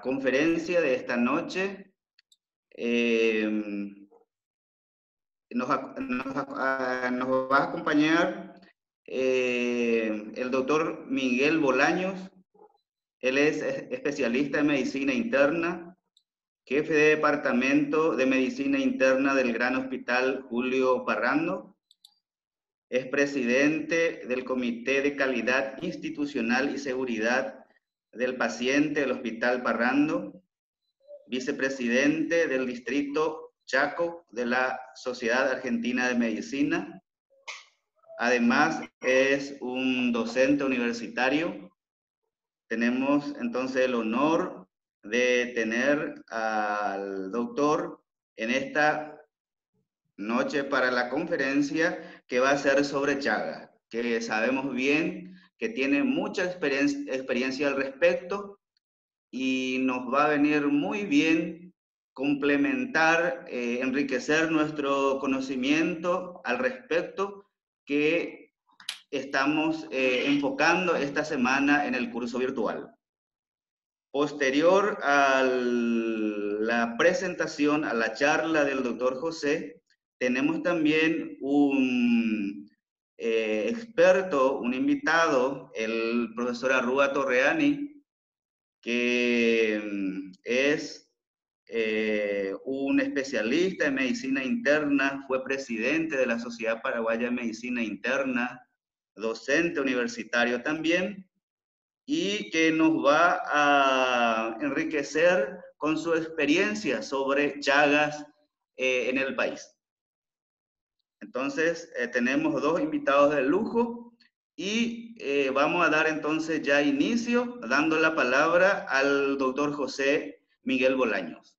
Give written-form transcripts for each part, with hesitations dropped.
conferencia de esta noche. Nos va a acompañar el doctor Miguel Bolaños. Él es especialista en medicina interna, jefe de departamento de medicina interna del Gran Hospital Julio Parrando. Es presidente del Comité de Calidad Institucional y Seguridad del Paciente del Hospital Parrando, vicepresidente del Distrito Chaco de la Sociedad Argentina de Medicina. Además, es un docente universitario. Tenemos entonces el honor de tener al doctor en esta noche para la conferencia que va a ser sobre Chagas, que sabemos bien que tiene mucha experiencia al respecto y nos va a venir muy bien complementar, enriquecer nuestro conocimiento al respecto que estamos enfocando esta semana en el curso virtual. Posterior a la presentación, a la charla del doctor José, tenemos también un experto, un invitado, el profesor Arrua Torreani, que es un especialista en medicina interna, fue presidente de la Sociedad Paraguaya de Medicina Interna, docente universitario también, y que nos va a enriquecer con su experiencia sobre Chagas en el país. Entonces, tenemos dos invitados de lujo y vamos a dar entonces ya inicio, dando la palabra al doctor José Miguel Bolaños.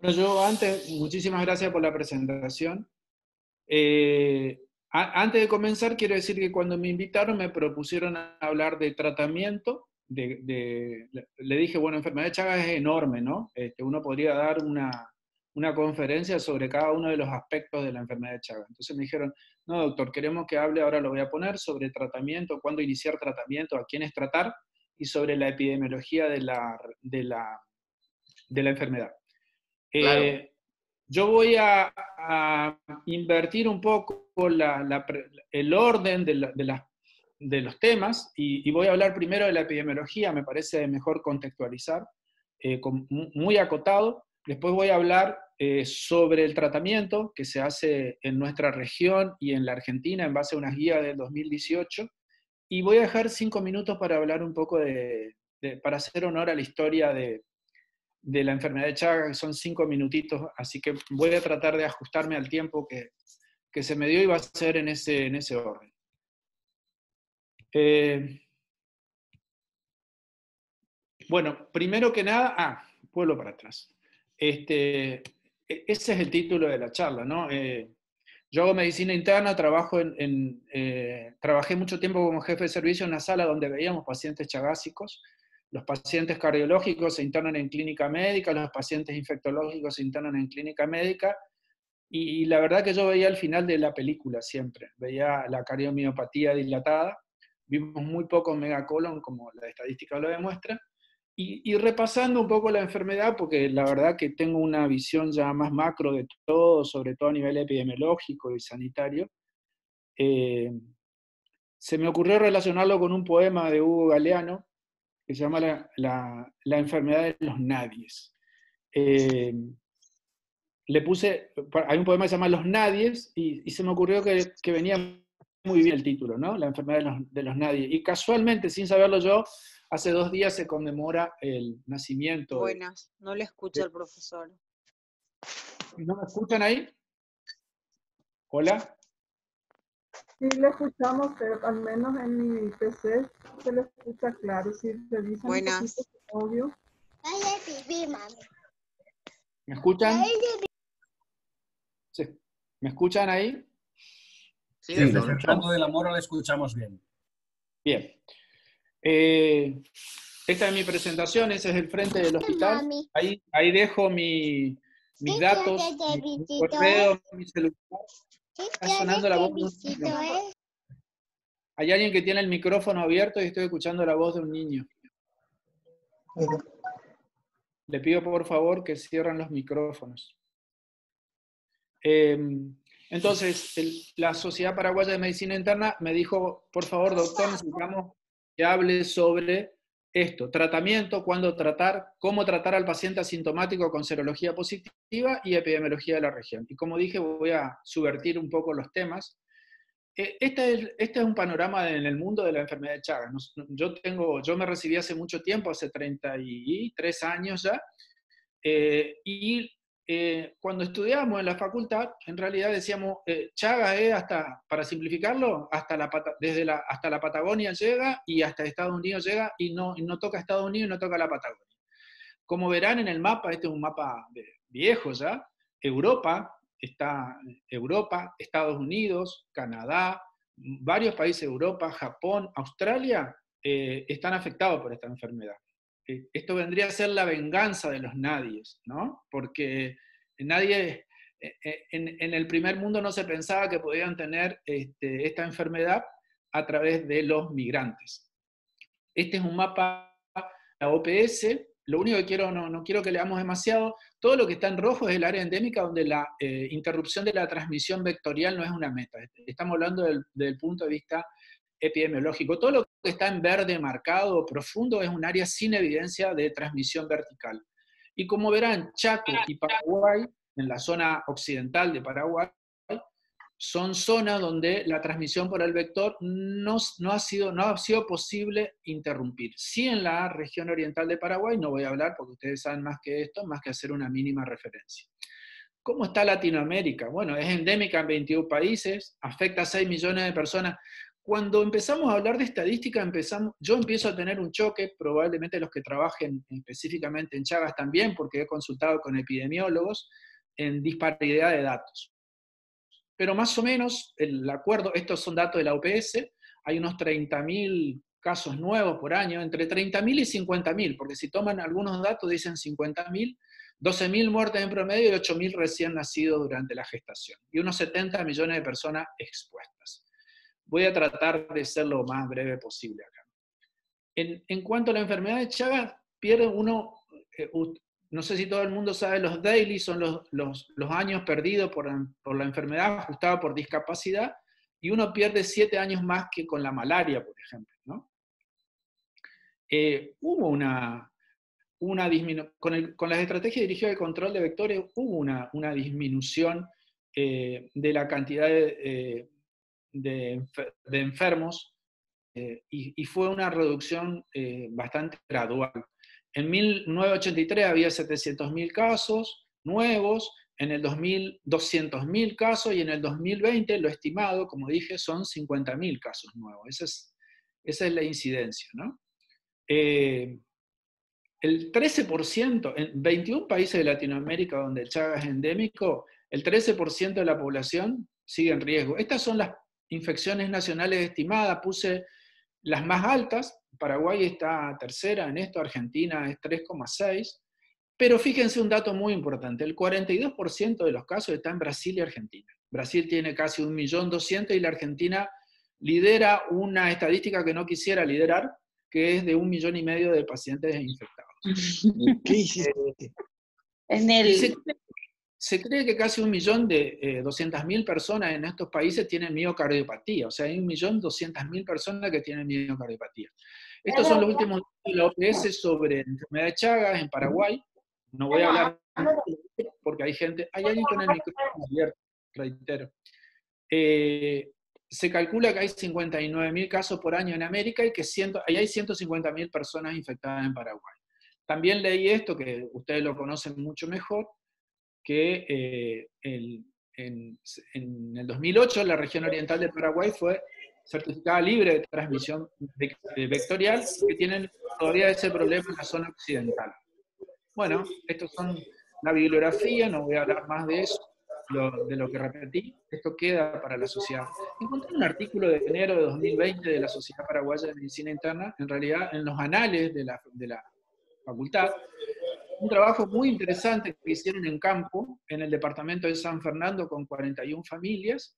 Bueno, yo antes, muchísimas gracias por la presentación. Antes de comenzar, quiero decir que cuando me invitaron me propusieron a hablar de tratamiento. Le dije, bueno, enfermedad de Chagas es enorme, ¿no? Uno podría dar una conferencia sobre cada uno de los aspectos de la enfermedad de Chagas. Entonces me dijeron, no, doctor, queremos que hable, ahora lo voy a poner, sobre tratamiento, cuándo iniciar tratamiento, a quiénes tratar, y sobre la epidemiología de la enfermedad. Claro. Yo voy a invertir un poco el orden de los temas y voy a hablar primero de la epidemiología, me parece mejor contextualizar, muy acotado. Después voy a hablar sobre el tratamiento que se hace en nuestra región y en la Argentina en base a unas guías del 2018. Y voy a dejar 5 minutos para hablar un poco para hacer honor a la historia de la enfermedad de Chagas, que son 5 minutitos, así que voy a tratar de ajustarme al tiempo que se me dio y va a ser en ese orden. Bueno, primero que nada, vuelvo para atrás. Ese es el título de la charla, ¿no? Yo hago medicina interna, trabajé mucho tiempo como jefe de servicio en una sala donde veíamos pacientes chagásicos. Los pacientes cardiológicos se internan en clínica médica, los pacientes infectológicos se internan en clínica médica, y la verdad que yo veía el final de la película siempre, veía la cardiomiopatía dilatada, vimos muy poco megacolon, como la estadística lo demuestra, y repasando un poco la enfermedad, porque la verdad que tengo una visión ya más macro de todo, sobre todo a nivel epidemiológico y sanitario, se me ocurrió relacionarlo con un poema de Hugo Galeano, que se llama la enfermedad de los nadies. Hay un poema que se llama Los nadies, y se me ocurrió que venía muy bien el título, ¿no? La enfermedad de los nadies. Y casualmente, sin saberlo yo, hace 2 días se conmemora el nacimiento. Buenas, no le escucha el profesor. ¿No me escuchan ahí? ¿Hola? Sí, le escuchamos, pero al menos en mi PC se le escucha claro. Si revisan Buenas. un poquito su audio. ¿Me escuchan? Sí. ¿Me escuchan ahí? Sí, Sí, Despertando del Amor la escuchamos bien. Bien. Esta es mi presentación, ese es el frente del hospital. Ahí dejo mis datos, mi correo, mi celular. Está sonando la voz de un niño. Hay alguien que tiene el micrófono abierto y estoy escuchando la voz de un niño. Le pido por favor que cierren los micrófonos. Entonces, la Sociedad Paraguaya de Medicina Interna me dijo, por favor, doctor, necesitamos que hable sobre esto, tratamiento, cuándo tratar, cómo tratar al paciente asintomático con serología positiva y epidemiología de la región. Y como dije, voy a subvertir un poco los temas. Este es un panorama en el mundo de la enfermedad de Chagas. Yo me recibí hace mucho tiempo, hace 33 años ya, cuando estudiábamos en la facultad, en realidad decíamos, Chagas es hasta, para simplificarlo, hasta la Patagonia llega y hasta Estados Unidos llega y no toca Estados Unidos y no toca la Patagonia. Como verán en el mapa, este es un mapa viejo ya, Europa, Estados Unidos, Canadá, varios países de Europa, Japón, Australia, están afectados por esta enfermedad. Esto vendría a ser la venganza de los nadies, ¿no? Porque nadie, en el primer mundo no se pensaba que podían tener esta enfermedad a través de los migrantes. Este es un mapa de la OPS. Lo único que no quiero que leamos demasiado, todo lo que está en rojo es el área endémica donde la interrupción de la transmisión vectorial no es una meta. Estamos hablando del punto de vista epidemiológico. Todo lo que está en verde marcado, profundo, es un área sin evidencia de transmisión vertical. Y como verán, Chaco y Paraguay, en la zona occidental de Paraguay, son zonas donde la transmisión por el vector no ha sido posible interrumpir. Sí, en la región oriental de Paraguay, no voy a hablar porque ustedes saben más que esto, más que hacer una mínima referencia. ¿Cómo está Latinoamérica? Bueno, es endémica en 21 países, afecta a 6 millones de personas. Cuando empezamos a hablar de estadística, yo empiezo a tener un choque, probablemente los que trabajen específicamente en Chagas también, porque he consultado con epidemiólogos, en disparidad de datos. Pero más o menos, el acuerdo, estos son datos de la OPS, hay unos 30.000 casos nuevos por año, entre 30.000 y 50.000, porque si toman algunos datos dicen 50.000, 12.000 muertes en promedio y 8.000 recién nacidos durante la gestación, y unos 70 millones de personas expuestas. Voy a tratar de ser lo más breve posible acá. En cuanto a la enfermedad de Chagas, pierde uno, no sé si todo el mundo sabe, los daily son los años perdidos por la enfermedad ajustada por discapacidad, y uno pierde 7 años más que con la malaria, por ejemplo, ¿no? Hubo una disminución, con las estrategias dirigidas al control de vectores, hubo una disminución de la cantidad de enfermos, y fue una reducción bastante gradual. En 1983 había 700.000 casos nuevos, en el 2000 200.000 casos, y en el 2020 lo estimado, como dije, son 50.000 casos nuevos. Esa es la incidencia, ¿no? El 13%, en 21 países de Latinoamérica donde el Chagas es endémico, el 13% de la población sigue en riesgo. Estas son las infecciones nacionales estimadas, puse las más altas. Paraguay está tercera en esto, Argentina es 3,6, pero fíjense un dato muy importante, el 42% de los casos está en Brasil y Argentina. Brasil tiene casi 1.200.000 y la Argentina lidera una estadística que no quisiera liderar, que es de 1,5 millones de pacientes infectados. ¿Qué hiciste? Se cree que casi 1.200.000 personas en estos países tienen miocardiopatía, o sea, hay 1.200.000 personas que tienen miocardiopatía. Estos son los últimos datos de la OPS sobre enfermedad de Chagas en Paraguay. No voy a hablar porque hay alguien con el micrófono abierto, reitero. Se calcula que hay 59.000 casos por año en América y que hay 150.000 personas infectadas en Paraguay. También leí esto, que ustedes lo conocen mucho mejor, que en el 2008 la región oriental de Paraguay fue certificada libre de transmisión vectorial, que tienen todavía ese problema en la zona occidental. Bueno, estos son la bibliografía, no voy a hablar más de eso, de lo que repetí, esto queda para la sociedad. Encontré un artículo de enero de 2020 de la Sociedad Paraguaya de Medicina Interna, en realidad en los anales de la facultad, un trabajo muy interesante que hicieron en campo, en el departamento de San Fernando, con 41 familias,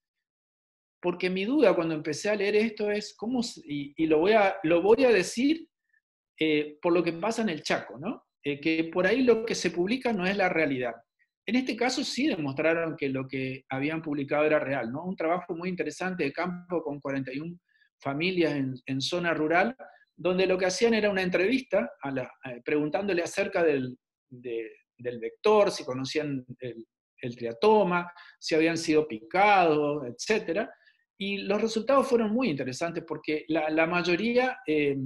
porque mi duda cuando empecé a leer esto es, ¿cómo? Y lo voy a decir por lo que pasa en el Chaco, ¿no? que por ahí lo que se publica no es la realidad. En este caso sí demostraron que lo que habían publicado era real, ¿no? Un trabajo muy interesante de campo con 41 familias en zona rural, donde lo que hacían era una entrevista preguntándole acerca del vector, si conocían el triatoma, si habían sido picados, etc. Y los resultados fueron muy interesantes porque la mayoría de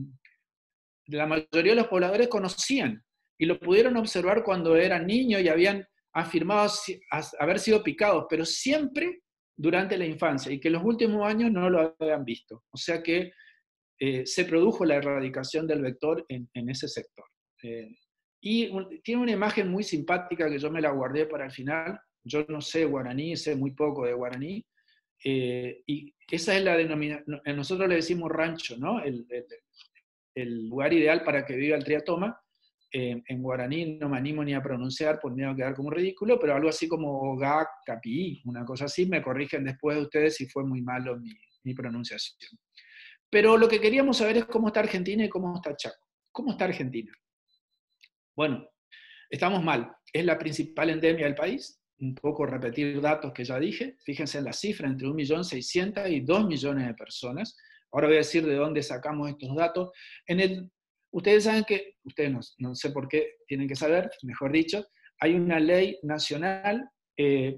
los pobladores conocían y lo pudieron observar cuando eran niños y habían afirmado haber sido picados, pero siempre durante la infancia y que en los últimos años no lo habían visto. O sea que se produjo la erradicación del vector en ese sector. Y tiene una imagen muy simpática que yo me la guardé para el final. Yo no sé guaraní, sé muy poco de guaraní, y esa es la denominación. Nosotros le decimos rancho, ¿no? El lugar ideal para que viva el triatoma. En guaraní no me animo ni a pronunciar por miedo a quedar como ridículo, pero algo así como Ogá, Capií, una cosa así. Me corrigen después de ustedes si fue muy malo mi pronunciación. Pero lo que queríamos saber es cómo está Argentina y cómo está Chaco. ¿Cómo está Argentina? Bueno, estamos mal. Es la principal endemia del país. Un poco repetir datos que ya dije. Fíjense en la cifra, entre 1.600.000 y 2 millones de personas. Ahora voy a decir de dónde sacamos estos datos. Ustedes saben que, ustedes no sé por qué tienen que saber, mejor dicho, hay una ley nacional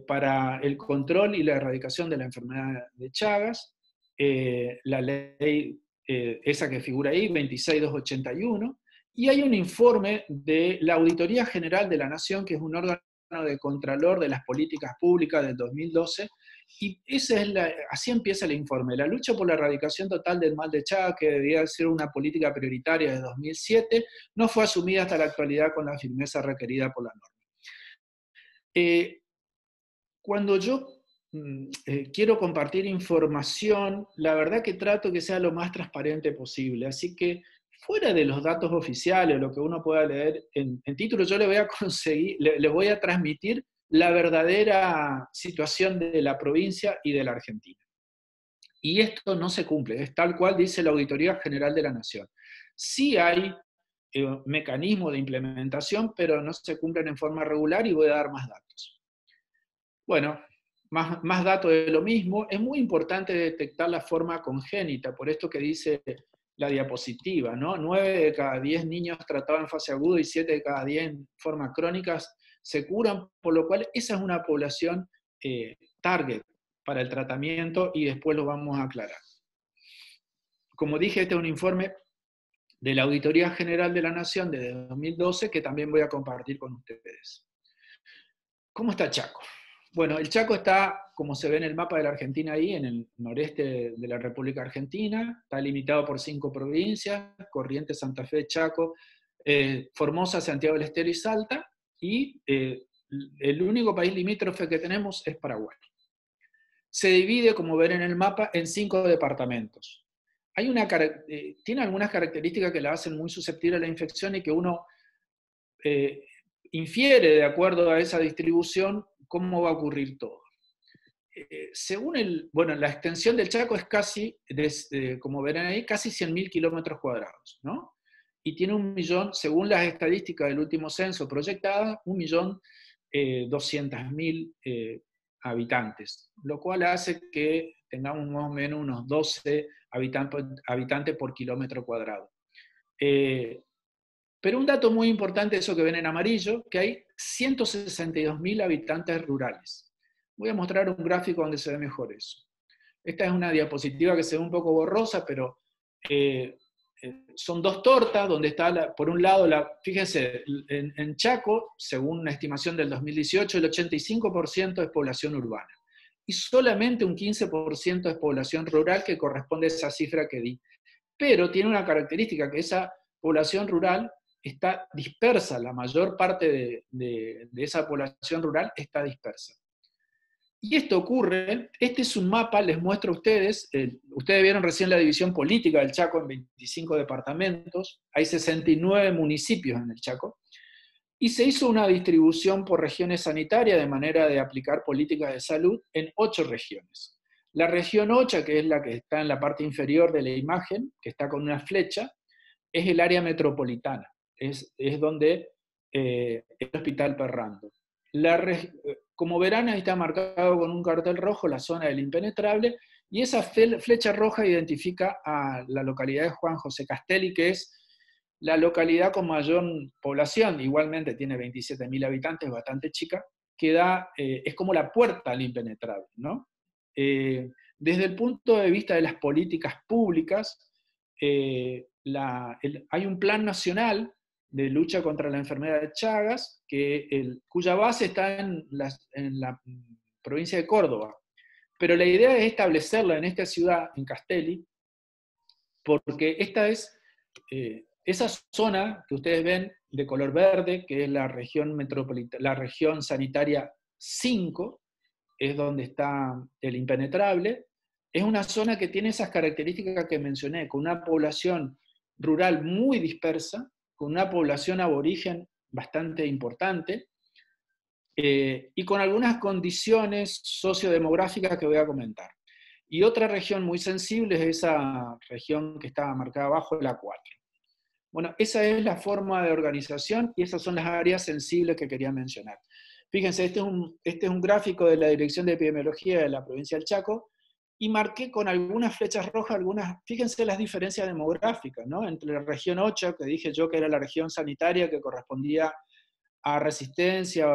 para el control y la erradicación de la enfermedad de Chagas, la ley esa que figura ahí, 26281, y hay un informe de la Auditoría General de la Nación, que es un órgano de contralor de las políticas públicas del 2012, y así empieza el informe. La lucha por la erradicación total del mal de Chagas, que debía ser una política prioritaria de 2007, no fue asumida hasta la actualidad con la firmeza requerida por la norma. Cuando yo quiero compartir información, la verdad que trato que sea lo más transparente posible, así que fuera de los datos oficiales, lo que uno pueda leer en título, yo le voy a transmitir la verdadera situación de la provincia y de la Argentina. Y esto no se cumple, es tal cual dice la Auditoría General de la Nación. Sí hay mecanismos de implementación, pero no se cumplen en forma regular y voy a dar más datos. Bueno, más datos de lo mismo. Es muy importante detectar la forma congénita, por esto que dice la diapositiva, ¿no? 9 de cada 10 niños tratados en fase aguda y 7 de cada 10 en forma crónicas se curan, por lo cual esa es una población target para el tratamiento y después lo vamos a aclarar. Como dije, este es un informe de la Auditoría General de la Nación de 2012 que también voy a compartir con ustedes. ¿Cómo está Chaco? Bueno, el Chaco está, como se ve en el mapa de la Argentina ahí, en el noreste de la República Argentina, está limitado por 5 provincias, Corrientes, Santa Fe, Chaco, Formosa, Santiago del Estero y Salta, y el único país limítrofe que tenemos es Paraguay. Se divide, como ven en el mapa, en 5 departamentos. Tiene algunas características que la hacen muy susceptible a la infección y que uno infiere de acuerdo a esa distribución cómo va a ocurrir todo. La extensión del Chaco es casi, como verán ahí, casi 100.000 kilómetros cuadrados, ¿no? Y tiene 1 millón, según las estadísticas del último censo proyectadas, 1.200.000 habitantes, lo cual hace que tengamos más o menos unos 12 habitantes por kilómetro cuadrado. Pero un dato muy importante, eso que ven en amarillo, que hay 162.000 habitantes rurales. Voy a mostrar un gráfico donde se ve mejor eso. Esta es una diapositiva que se ve un poco borrosa, pero son 2 tortas, donde está, por un lado, fíjense, en Chaco, según una estimación del 2018, el 85% es población urbana. Y solamente un 15% es población rural, que corresponde a esa cifra que di. Pero tiene una característica, que esa población rural está dispersa, la mayor parte de esa población rural está dispersa. Y esto ocurre, este es un mapa, les muestro a ustedes, ustedes vieron recién la división política del Chaco en 25 departamentos, hay 69 municipios en el Chaco, y se hizo una distribución por regiones sanitarias de manera de aplicar políticas de salud en 8 regiones. La región 8, que es la que está en la parte inferior de la imagen, que está con una flecha, es el área metropolitana. Es donde el Hospital Perrando. Como verán, ahí está marcado con un cartel rojo la zona del impenetrable, y esa flecha roja identifica a la localidad de Juan José Castelli, que es la localidad con mayor población, igualmente tiene 27.000 habitantes, bastante chica, que es como la puerta al impenetrable, ¿no? Desde el punto de vista de las políticas públicas, hay un plan nacional de lucha contra la enfermedad de Chagas, cuya base está en la provincia de Córdoba. Pero la idea es establecerla en esta ciudad, en Castelli, porque esta es esa zona que ustedes ven de color verde, que es la región metropolitana, la región sanitaria 5, es donde está el impenetrable. Es una zona que tiene esas características que mencioné, con una población rural muy dispersa, con una población aborigen bastante importante, y con algunas condiciones sociodemográficas que voy a comentar. Y otra región muy sensible es esa región que está marcada abajo, la 4. Bueno, esa es la forma de organización y esas son las áreas sensibles que quería mencionar. Fíjense, este es un gráfico de la Dirección de Epidemiología de la provincia del Chaco, y marqué con algunas flechas rojas, fíjense las diferencias demográficas, ¿no? Entre la región 8, que dije yo que era la región sanitaria que correspondía a Resistencia,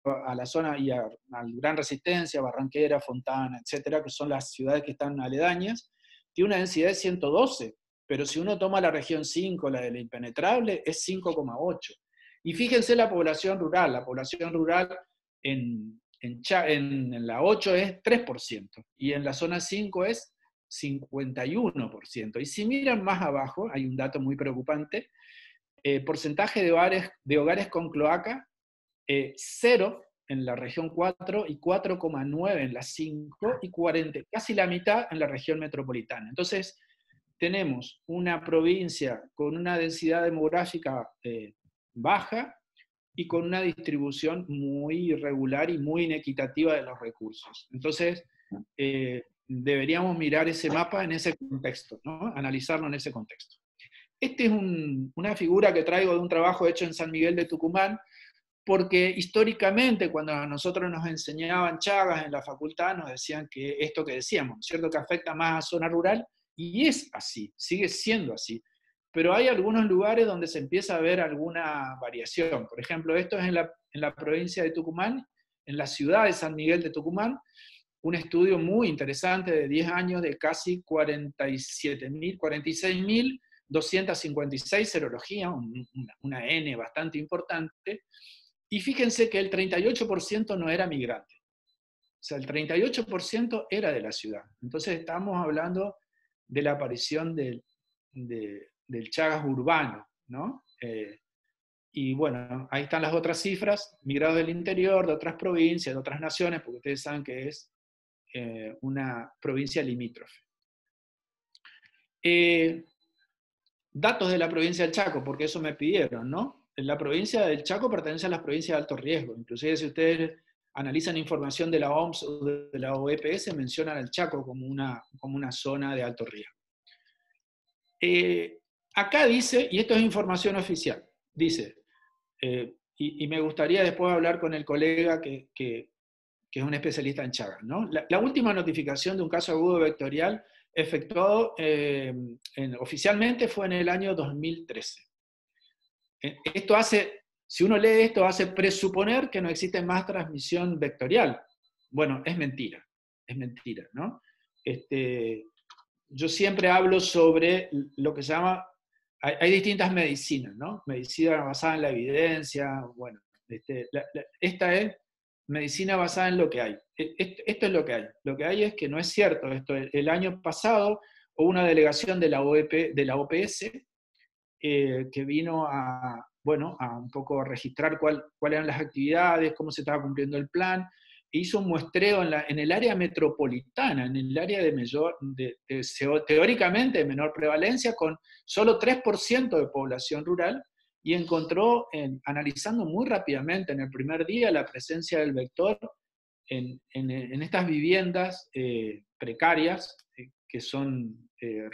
a la zona, y a Gran Resistencia, Barranquera, Fontana, etcétera, que son las ciudades que están aledañas, tiene una densidad de 112, pero si uno toma la región 5, la del impenetrable, es 5,8. Y fíjense la población rural en la 8 es 3%, y en la zona 5 es 51%. Y si miran más abajo, hay un dato muy preocupante, porcentaje de hogares con cloaca, 0 en la región 4 y 4,9 en la 5 y 40, casi la mitad en la región metropolitana. Entonces, tenemos una provincia con una densidad demográfica baja y con una distribución muy irregular y muy inequitativa de los recursos. Entonces, deberíamos mirar ese mapa en ese contexto, ¿no? Analizarlo en ese contexto. Esta es una figura que traigo de un trabajo hecho en San Miguel de Tucumán, porque históricamente cuando a nosotros nos enseñaban Chagas en la facultad, nos decían que esto que decíamos, ¿cierto? Que afecta más a zona rural, y es así, sigue siendo así. Pero hay algunos lugares donde se empieza a ver alguna variación. Por ejemplo, esto es en la provincia de Tucumán, en la ciudad de San Miguel de Tucumán, un estudio muy interesante de 10 años de casi 46.256 serologías, una N bastante importante, y fíjense que el 38% no era migrante. O sea, el 38% era de la ciudad. Entonces estamos hablando de la aparición del Chagas urbano, ¿no? Y bueno, ahí están las otras cifras, migrados del interior, de otras provincias, de otras naciones, porque ustedes saben que es una provincia limítrofe. Datos de la provincia del Chaco, porque eso me pidieron, ¿no? La provincia del Chaco pertenece a las provincias de alto riesgo. Inclusive si ustedes analizan información de la OMS o de la OEPS, mencionan el Chaco como una zona de alto riesgo. Acá dice, y esto es información oficial, dice, y me gustaría después hablar con el colega que es un especialista en Chagas, ¿no? La última notificación de un caso agudo vectorial efectuado oficialmente fue en el año 2013. Esto si uno lee esto, hace presuponer que no existe más transmisión vectorial. Bueno, es mentira, ¿no? Yo siempre hablo sobre lo que se llama, hay distintas medicinas, ¿no? Medicina basada en la evidencia, bueno, esta es medicina basada en lo que hay. Esto es lo que hay. Lo que hay es que no es cierto esto. El año pasado hubo una delegación de la OPS que vino a un poco registrar cuáles eran las actividades, cómo se estaba cumpliendo el plan, e hizo un muestreo en el área metropolitana, en el área teóricamente de menor prevalencia, con solo 3% de población rural, y encontró, analizando muy rápidamente en el primer día, la presencia del vector en estas viviendas precarias, que son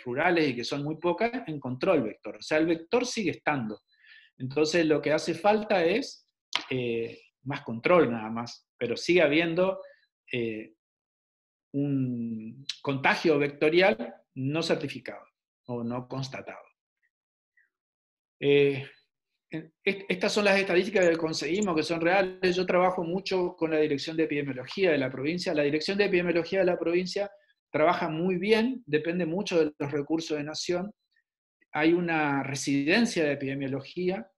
rurales y que son muy pocas, encontró el vector. O sea, el vector sigue estando. Entonces lo que hace falta es más control nada más, pero sigue habiendo un contagio vectorial no certificado o no constatado. Estas son las estadísticas que conseguimos, que son reales. Yo trabajo mucho con la Dirección de Epidemiología de la provincia. La Dirección de Epidemiología de la provincia trabaja muy bien, depende mucho de los recursos de Nación. Hay una residencia de epidemiología,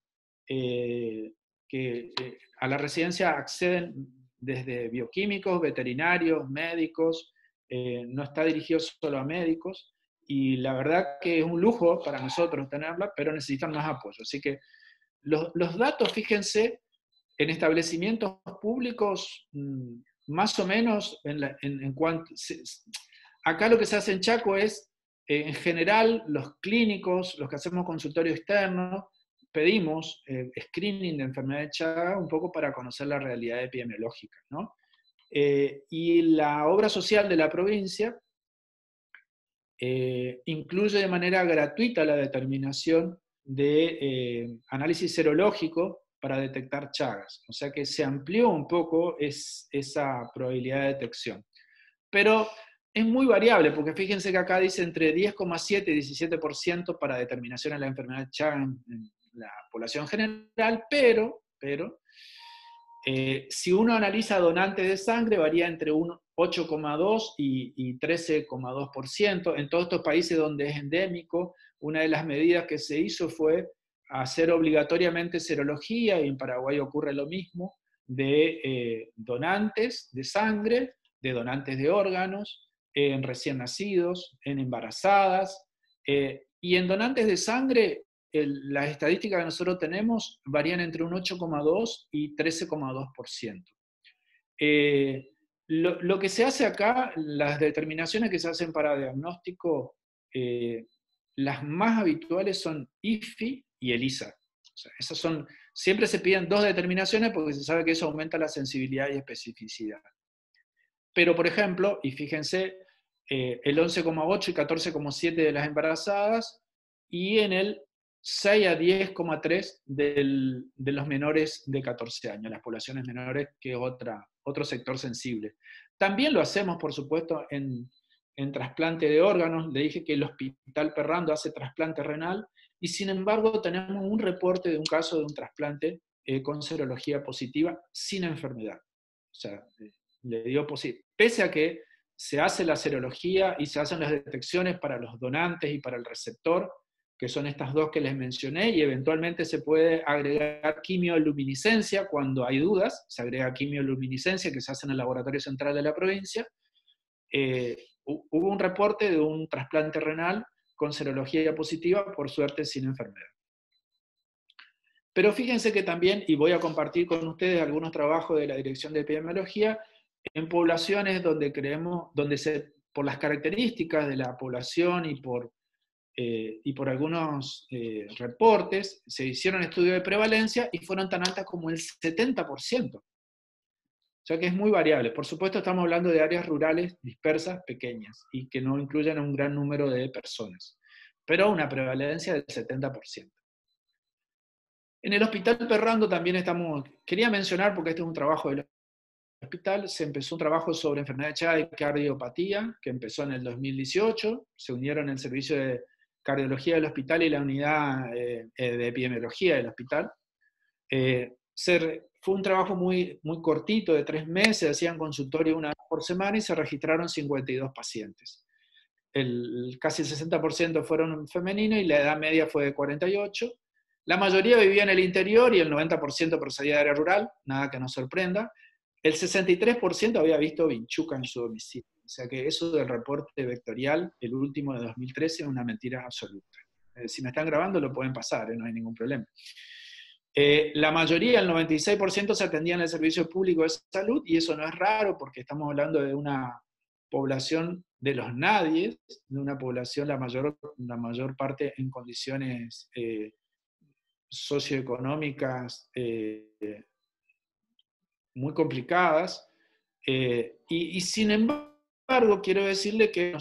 a la residencia acceden desde bioquímicos, veterinarios, médicos, no está dirigido solo a médicos, y la verdad que es un lujo para nosotros tenerla, pero necesitan más apoyo. Así que los datos, fíjense, en establecimientos públicos, más o menos, en cuanto... Acá lo que se hace en Chaco es, en general, los clínicos, los que hacemos consultorio externo, pedimos screening de enfermedad de Chagas un poco para conocer la realidad epidemiológica, ¿no? Y la obra social de la provincia incluye de manera gratuita la determinación de análisis serológico para detectar Chagas. O sea que se amplió un poco esa probabilidad de detección. Pero es muy variable, porque fíjense que acá dice entre 10,7 y 17% para determinación de la enfermedad de Chagas en la población general, pero si uno analiza donantes de sangre, varía entre 8,2 y 13,2%. En todos estos países donde es endémico, una de las medidas que se hizo fue hacer obligatoriamente serología, y en Paraguay ocurre lo mismo, de donantes de sangre, de donantes de órganos, en recién nacidos, en embarazadas, y en donantes de sangre, las estadísticas que nosotros tenemos varían entre un 8,2 y 13,2%. Lo que se hace acá, las determinaciones que se hacen para diagnóstico, las más habituales son IFI y ELISA. O sea, esas son, siempre se piden 2 determinaciones porque se sabe que eso aumenta la sensibilidad y especificidad. Pero, por ejemplo, y fíjense, el 11,8 y 14,7 de las embarazadas, y en el 6 a 10,3 de los menores de 14 años, las poblaciones menores, que es otro sector sensible. También lo hacemos, por supuesto, en trasplante de órganos. Le dije que el Hospital Perrando hace trasplante renal, y sin embargo tenemos un reporte de un caso de un trasplante con serología positiva sin enfermedad. O sea, le dio positivo. Pese a que se hace la serología y se hacen las detecciones para los donantes y para el receptor, que son estas 2 que les mencioné, y eventualmente se puede agregar quimioluminiscencia cuando hay dudas. Se agrega quimioluminiscencia que se hace en el Laboratorio Central de la provincia. Hubo un reporte de un trasplante renal con serología positiva, por suerte sin enfermedad. Pero fíjense que también, y voy a compartir con ustedes algunos trabajos de la Dirección de Epidemiología, en poblaciones donde creemos, por las características de la población y por algunos reportes, se hicieron estudios de prevalencia y fueron tan altas como el 70%. O sea que es muy variable. Por supuesto estamos hablando de áreas rurales dispersas, pequeñas, y que no incluyen a un gran número de personas, pero una prevalencia del 70%. En el Hospital Perrando también quería mencionar, porque este es un trabajo del hospital, se empezó un trabajo sobre enfermedad de Chagas y cardiopatía, que empezó en el 2018, se unieron el servicio de cardiología del hospital y la unidad de epidemiología del hospital. Fue un trabajo muy, muy cortito, de 3 meses, hacían consultorio 1 vez por semana y se registraron 52 pacientes. Casi el 60% fueron femeninos y la edad media fue de 48. La mayoría vivía en el interior y el 90% procedía de área rural, nada que nos sorprenda. El 63% había visto vinchuca en su domicilio. O sea que eso del reporte vectorial, el último de 2013, es una mentira absoluta. Si me están grabando lo pueden pasar, no hay ningún problema. La mayoría, el 96%, se atendían en el servicio público de salud, y eso no es raro porque estamos hablando de una población de los nadies, de una población la mayor parte en condiciones socioeconómicas muy complicadas, y sin embargo quiero decirle que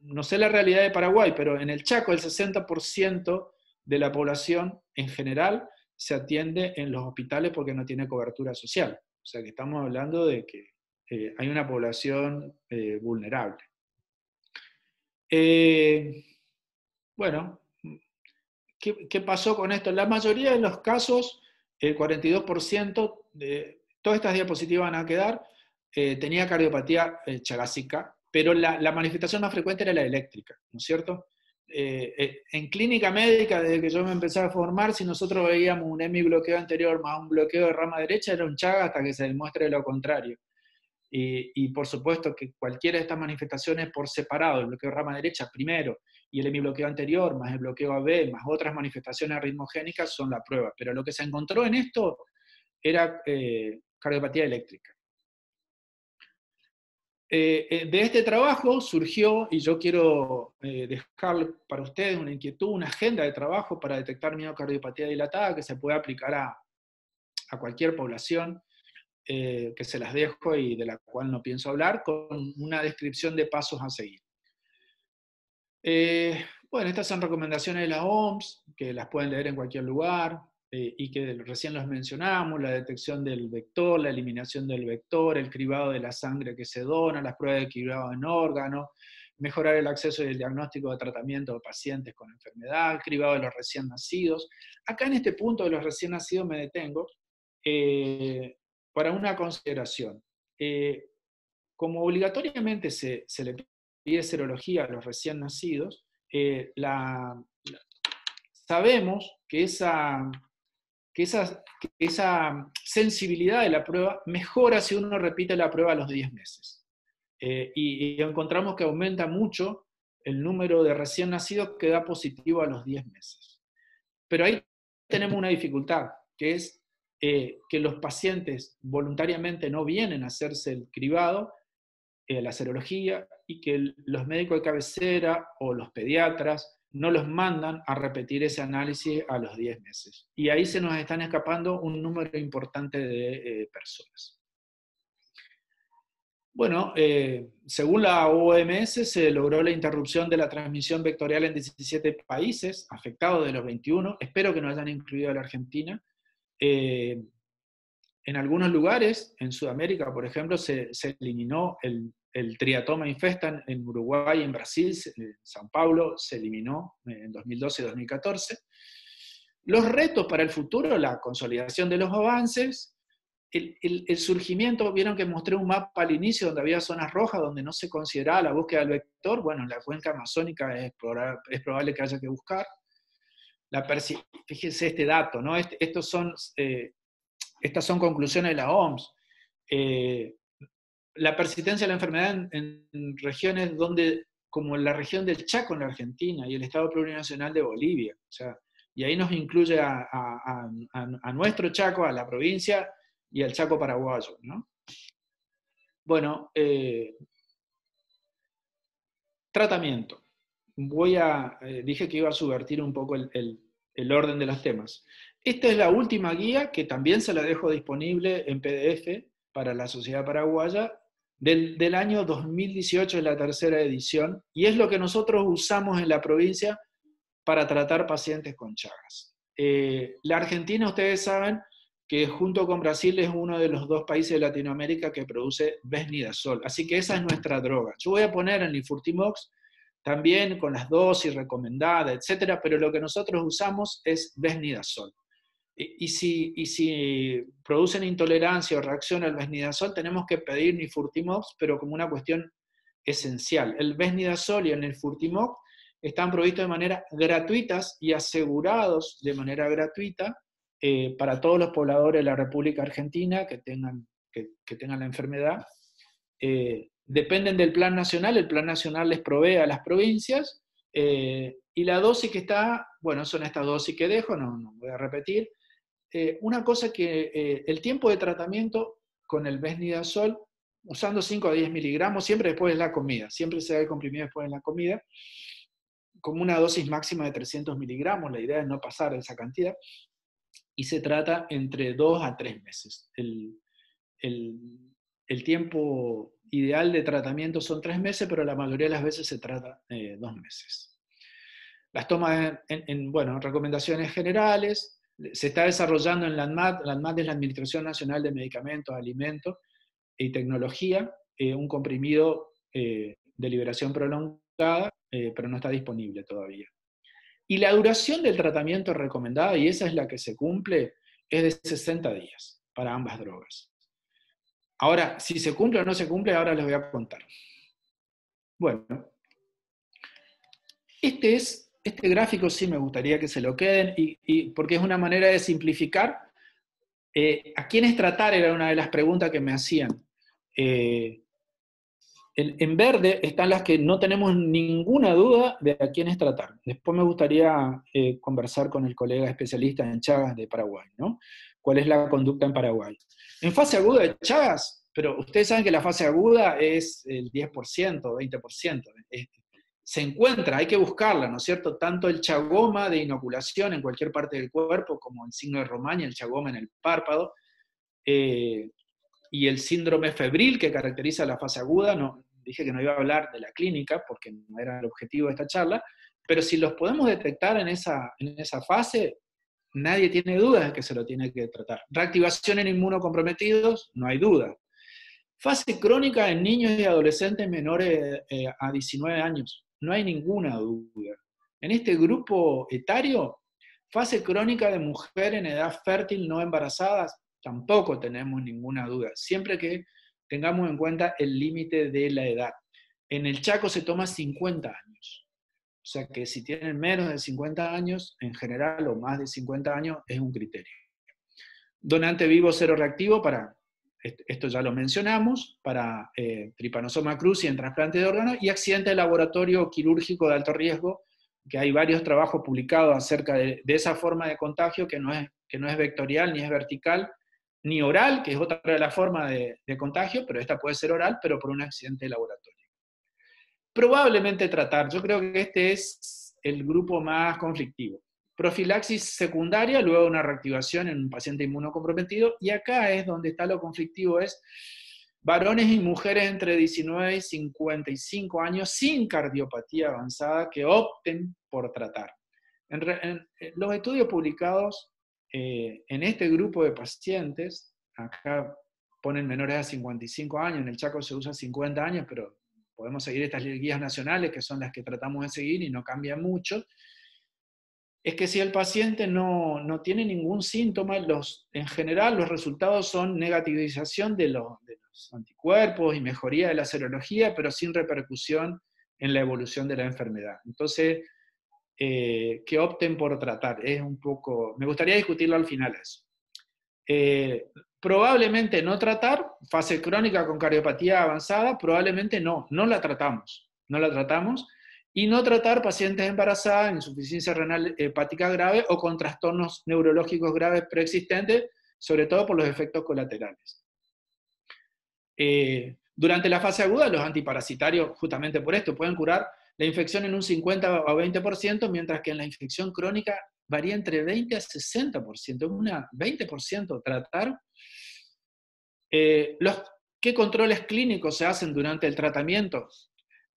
no sé la realidad de Paraguay, pero en el Chaco el 60% de la población en general se atiende en los hospitales porque no tiene cobertura social. O sea que estamos hablando de que hay una población vulnerable. Bueno, ¿qué pasó con esto? En la mayoría de los casos, el 42% de todas estas diapositivas van a quedar, tenía cardiopatía chagásica, pero la manifestación más frecuente era la eléctrica, ¿no es cierto? En clínica médica, desde que yo me empecé a formar, si nosotros veíamos un hemibloqueo anterior más un bloqueo de rama derecha, era un chaga hasta que se demuestre lo contrario. Y por supuesto que cualquiera de estas manifestaciones por separado, el bloqueo de rama derecha primero, y el hemibloqueo anterior, más el bloqueo AB, más otras manifestaciones arritmogénicas, son la prueba. Pero lo que se encontró en esto era cardiopatía eléctrica. De este trabajo surgió, y yo quiero dejar para ustedes una inquietud, una agenda de trabajo para detectar miocardiopatía dilatada que se puede aplicar a cualquier población, que se las dejo y de la cual no pienso hablar, con una descripción de pasos a seguir. Bueno, estas son recomendaciones de la OMS, que las pueden leer en cualquier lugar, y que recién los mencionamos: la detección del vector, la eliminación del vector, el cribado de la sangre que se dona, las pruebas de cribado en órganos, mejorar el acceso y el diagnóstico de tratamiento de pacientes con enfermedad, el cribado de los recién nacidos. Acá en este punto de los recién nacidos me detengo para una consideración. Como obligatoriamente se le pide serología a los recién nacidos, sabemos que esa sensibilidad de la prueba mejora si uno repite la prueba a los 10 meses. Y encontramos que aumenta mucho el número de recién nacidos que da positivo a los 10 meses. Pero ahí tenemos una dificultad, que es que los pacientes voluntariamente no vienen a hacerse el cribado, la serología, y que los médicos de cabecera o los pediatras no los mandan a repetir ese análisis a los 10 meses. Y ahí se nos están escapando un número importante de personas. Bueno, según la OMS, se logró la interrupción de la transmisión vectorial en 17 países afectados de los 21. Espero que no hayan incluido a la Argentina. En algunos lugares, en Sudamérica, por ejemplo, se eliminó el triatoma infestan en Uruguay, en Brasil, en Sao Paulo, se eliminó en 2012 y 2014. Los retos para el futuro: la consolidación de los avances, el surgimiento. Vieron que mostré un mapa al inicio donde había zonas rojas, donde no se consideraba la búsqueda del vector. Bueno, en la cuenca amazónica es probable que haya que buscar. Fíjense este dato, ¿no? Estas son conclusiones de la OMS. La persistencia de la enfermedad en regiones donde, como la región del Chaco en la Argentina y el Estado Plurinacional de Bolivia, o sea, y ahí nos incluye a nuestro Chaco, a la provincia y al Chaco paraguayo, ¿no? Bueno, tratamiento. Dije que iba a subvertir un poco el orden de los temas. Esta es la última guía, que también se la dejo disponible en PDF para la Sociedad Paraguaya, del año 2018, es la tercera edición, y es lo que nosotros usamos en la provincia para tratar pacientes con Chagas. La Argentina, ustedes saben que junto con Brasil es uno de los 2 países de Latinoamérica que produce Vesnidazol, así que esa es nuestra droga. Yo voy a poner en Nifurtimox también con las dosis recomendadas, etcétera, pero lo que nosotros usamos es Vesnidazol. Y si producen intolerancia o reacción al Vesnidazol, tenemos que pedir Nifurtimox, pero como una cuestión esencial. El Vesnidazol y el Nifurtimox están provistos de manera gratuitas y asegurados de manera gratuita para todos los pobladores de la República Argentina que tengan la enfermedad. Dependen del plan nacional, el plan nacional les provee a las provincias, y la dosis que está, bueno, son estas dosis que dejo, no voy a repetir. Una cosa que el tiempo de tratamiento con el Vesnidazol, usando 5 a 10 miligramos, siempre después de la comida, siempre se da el comprimido después de la comida, como una dosis máxima de 300 miligramos, la idea es no pasar de esa cantidad, y se trata entre 2 a 3 meses. El tiempo ideal de tratamiento son 3 meses, pero la mayoría de las veces se trata 2 meses. Las tomas bueno, recomendaciones generales: Se está desarrollando en la ANMAT. La ANMAT es la Administración Nacional de Medicamentos, Alimentos y Tecnología, un comprimido de liberación prolongada, pero no está disponible todavía. Y la duración del tratamiento recomendada, y esa es la que se cumple, es de 60 días para ambas drogas. Ahora, si se cumple o no se cumple, ahora les voy a contar. Bueno, este gráfico sí me gustaría que se lo queden, porque es una manera de simplificar. ¿A quiénes tratar? Era una de las preguntas que me hacían. En verde están las que no tenemos ninguna duda de a quiénes tratar. Después me gustaría conversar con el colega especialista en Chagas de Paraguay, ¿no? ¿Cuál es la conducta en Paraguay? En fase aguda de Chagas, pero ustedes saben que la fase aguda es el 10%, 20%. Se encuentra, hay que buscarla, ¿no es cierto? Tanto el chagoma de inoculación en cualquier parte del cuerpo, como el signo de Romaña, el chagoma en el párpado, y el síndrome febril que caracteriza la fase aguda. No, dije que no iba a hablar de la clínica porque no era el objetivo de esta charla, pero si los podemos detectar en esa fase, nadie tiene dudas de que se lo tiene que tratar. Reactivación en inmunocomprometidos, no hay duda. Fase crónica en niños y adolescentes menores a 19 años, no hay ninguna duda. En este grupo etario, fase crónica de mujer en edad fértil no embarazadas, tampoco tenemos ninguna duda, siempre que tengamos en cuenta el límite de la edad. En el Chaco se toma 50 años, o sea que si tienen menos de 50 años, en general, o más de 50 años, es un criterio. Donante vivo cero reactivo para, esto ya lo mencionamos, para Trypanosoma cruzi en trasplante de órganos, y accidente de laboratorio quirúrgico de alto riesgo, que hay varios trabajos publicados acerca de esa forma de contagio que no es vectorial ni es vertical, ni oral, que es otra de las formas de contagio, pero esta puede ser oral, pero por un accidente de laboratorio. Probablemente tratar, yo creo que este es el grupo más conflictivo. Profilaxis secundaria, luego una reactivación en un paciente inmunocomprometido, y acá es donde está lo conflictivo, es varones y mujeres entre 19 y 55 años sin cardiopatía avanzada que opten por tratar. En los estudios publicados en este grupo de pacientes, acá ponen menores a 55 años, en el Chaco se usa 50 años, pero podemos seguir estas guías nacionales, que son las que tratamos de seguir y no cambian mucho, es que si el paciente no tiene ningún síntoma, en general los resultados son negativización de los anticuerpos y mejoría de la serología, pero sin repercusión en la evolución de la enfermedad. Entonces, que opten por tratar. Es un poco, me gustaría discutirlo al final eso. Probablemente no tratar, fase crónica con cardiopatía avanzada, probablemente no la tratamos, y no tratar pacientes embarazadas, insuficiencia renal hepática grave o con trastornos neurológicos graves preexistentes, sobre todo por los efectos colaterales. Durante la fase aguda, los antiparasitarios, justamente por esto, pueden curar la infección en un 50 o 20%, mientras que en la infección crónica varía entre 20 a 60%, una 20% tratar. ¿Qué controles clínicos se hacen durante el tratamiento?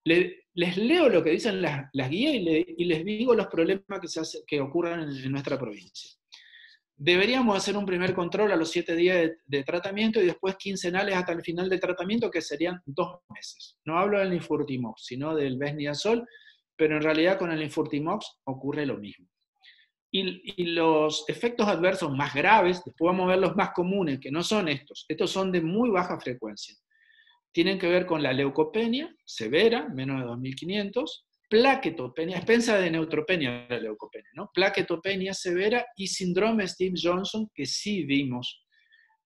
Les leo lo que dicen las guías y les digo los problemas que ocurren en nuestra provincia. Deberíamos hacer un primer control a los 7 días de tratamiento y después quincenales hasta el final del tratamiento, que serían 2 meses. No hablo del Infurtimox, sino del Besnidazol, pero en realidad con el Infurtimox ocurre lo mismo. Y los efectos adversos más graves, después vamos a ver los más comunes, que no son estos son de muy baja frecuencia. Tienen que ver con la leucopenia severa, menos de 2.500, plaquetopenia, expensa de neutropenia la leucopenia, ¿no? Plaquetopenia severa y síndrome Stevens-Johnson, que sí vimos,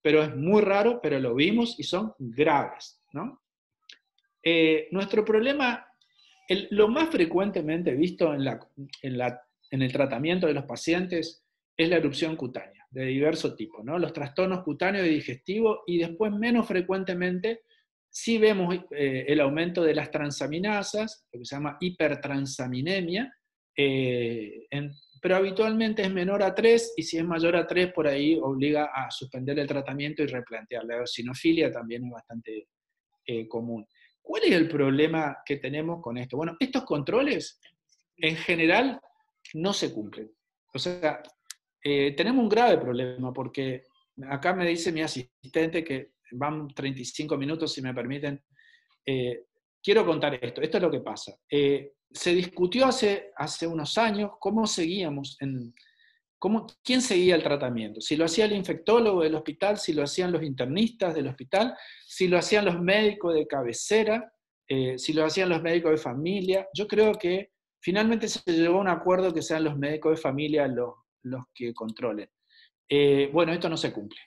pero es muy raro, pero lo vimos y son graves, ¿no? Nuestro problema, lo más frecuentemente visto en el tratamiento de los pacientes es la erupción cutánea, de diverso tipo, ¿no? Los trastornos cutáneos y digestivos, y después menos frecuentemente sí vemos el aumento de las transaminasas, lo que se llama hipertransaminemia, pero habitualmente es menor a 3, y si es mayor a 3, por ahí obliga a suspender el tratamiento y replantear. La eosinofilia también es bastante común. ¿Cuál es el problema que tenemos con esto? Bueno, estos controles en general no se cumplen. O sea, tenemos un grave problema, porque acá me dice mi asistente que van 35 minutos, si me permiten. Quiero contar esto. Esto es lo que pasa. Se discutió hace unos años cómo seguíamos, quién seguía el tratamiento. Si lo hacía el infectólogo del hospital, si lo hacían los internistas del hospital, si lo hacían los médicos de cabecera, si lo hacían los médicos de familia. Yo creo que finalmente se llegó a un acuerdo que sean los médicos de familia los que controlen. Bueno, esto no se cumple.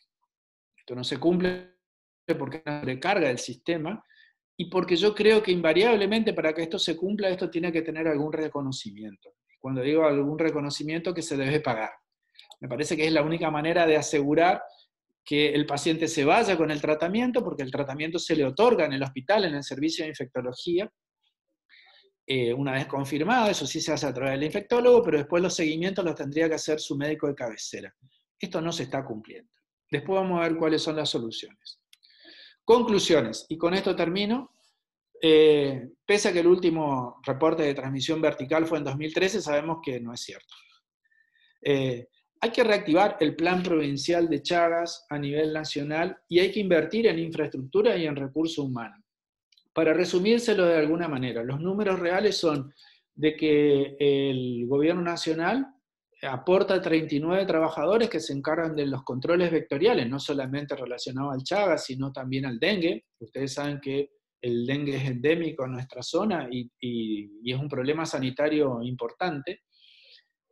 Esto no se cumple porque es una sobrecarga del sistema, y porque yo creo que invariablemente para que esto se cumpla, esto tiene que tener algún reconocimiento. Cuando digo algún reconocimiento, que se debe pagar. Me parece que es la única manera de asegurar que el paciente se vaya con el tratamiento, porque el tratamiento se le otorga en el hospital, en el servicio de infectología, una vez confirmado. Eso sí se hace a través del infectólogo, pero después los seguimientos los tendría que hacer su médico de cabecera. Esto no se está cumpliendo. Después vamos a ver cuáles son las soluciones. Conclusiones, y con esto termino. Pese a que el último reporte de transmisión vertical fue en 2013, sabemos que no es cierto. Hay que reactivar el plan provincial de Chagas a nivel nacional, y hay que invertir en infraestructura y en recursos humanos. Para resumírselo de alguna manera, los números reales son de que el gobierno nacional aporta 39 trabajadores que se encargan de los controles vectoriales, no solamente relacionados al Chagas, sino también al dengue. Ustedes saben que el dengue es endémico en nuestra zona y es un problema sanitario importante.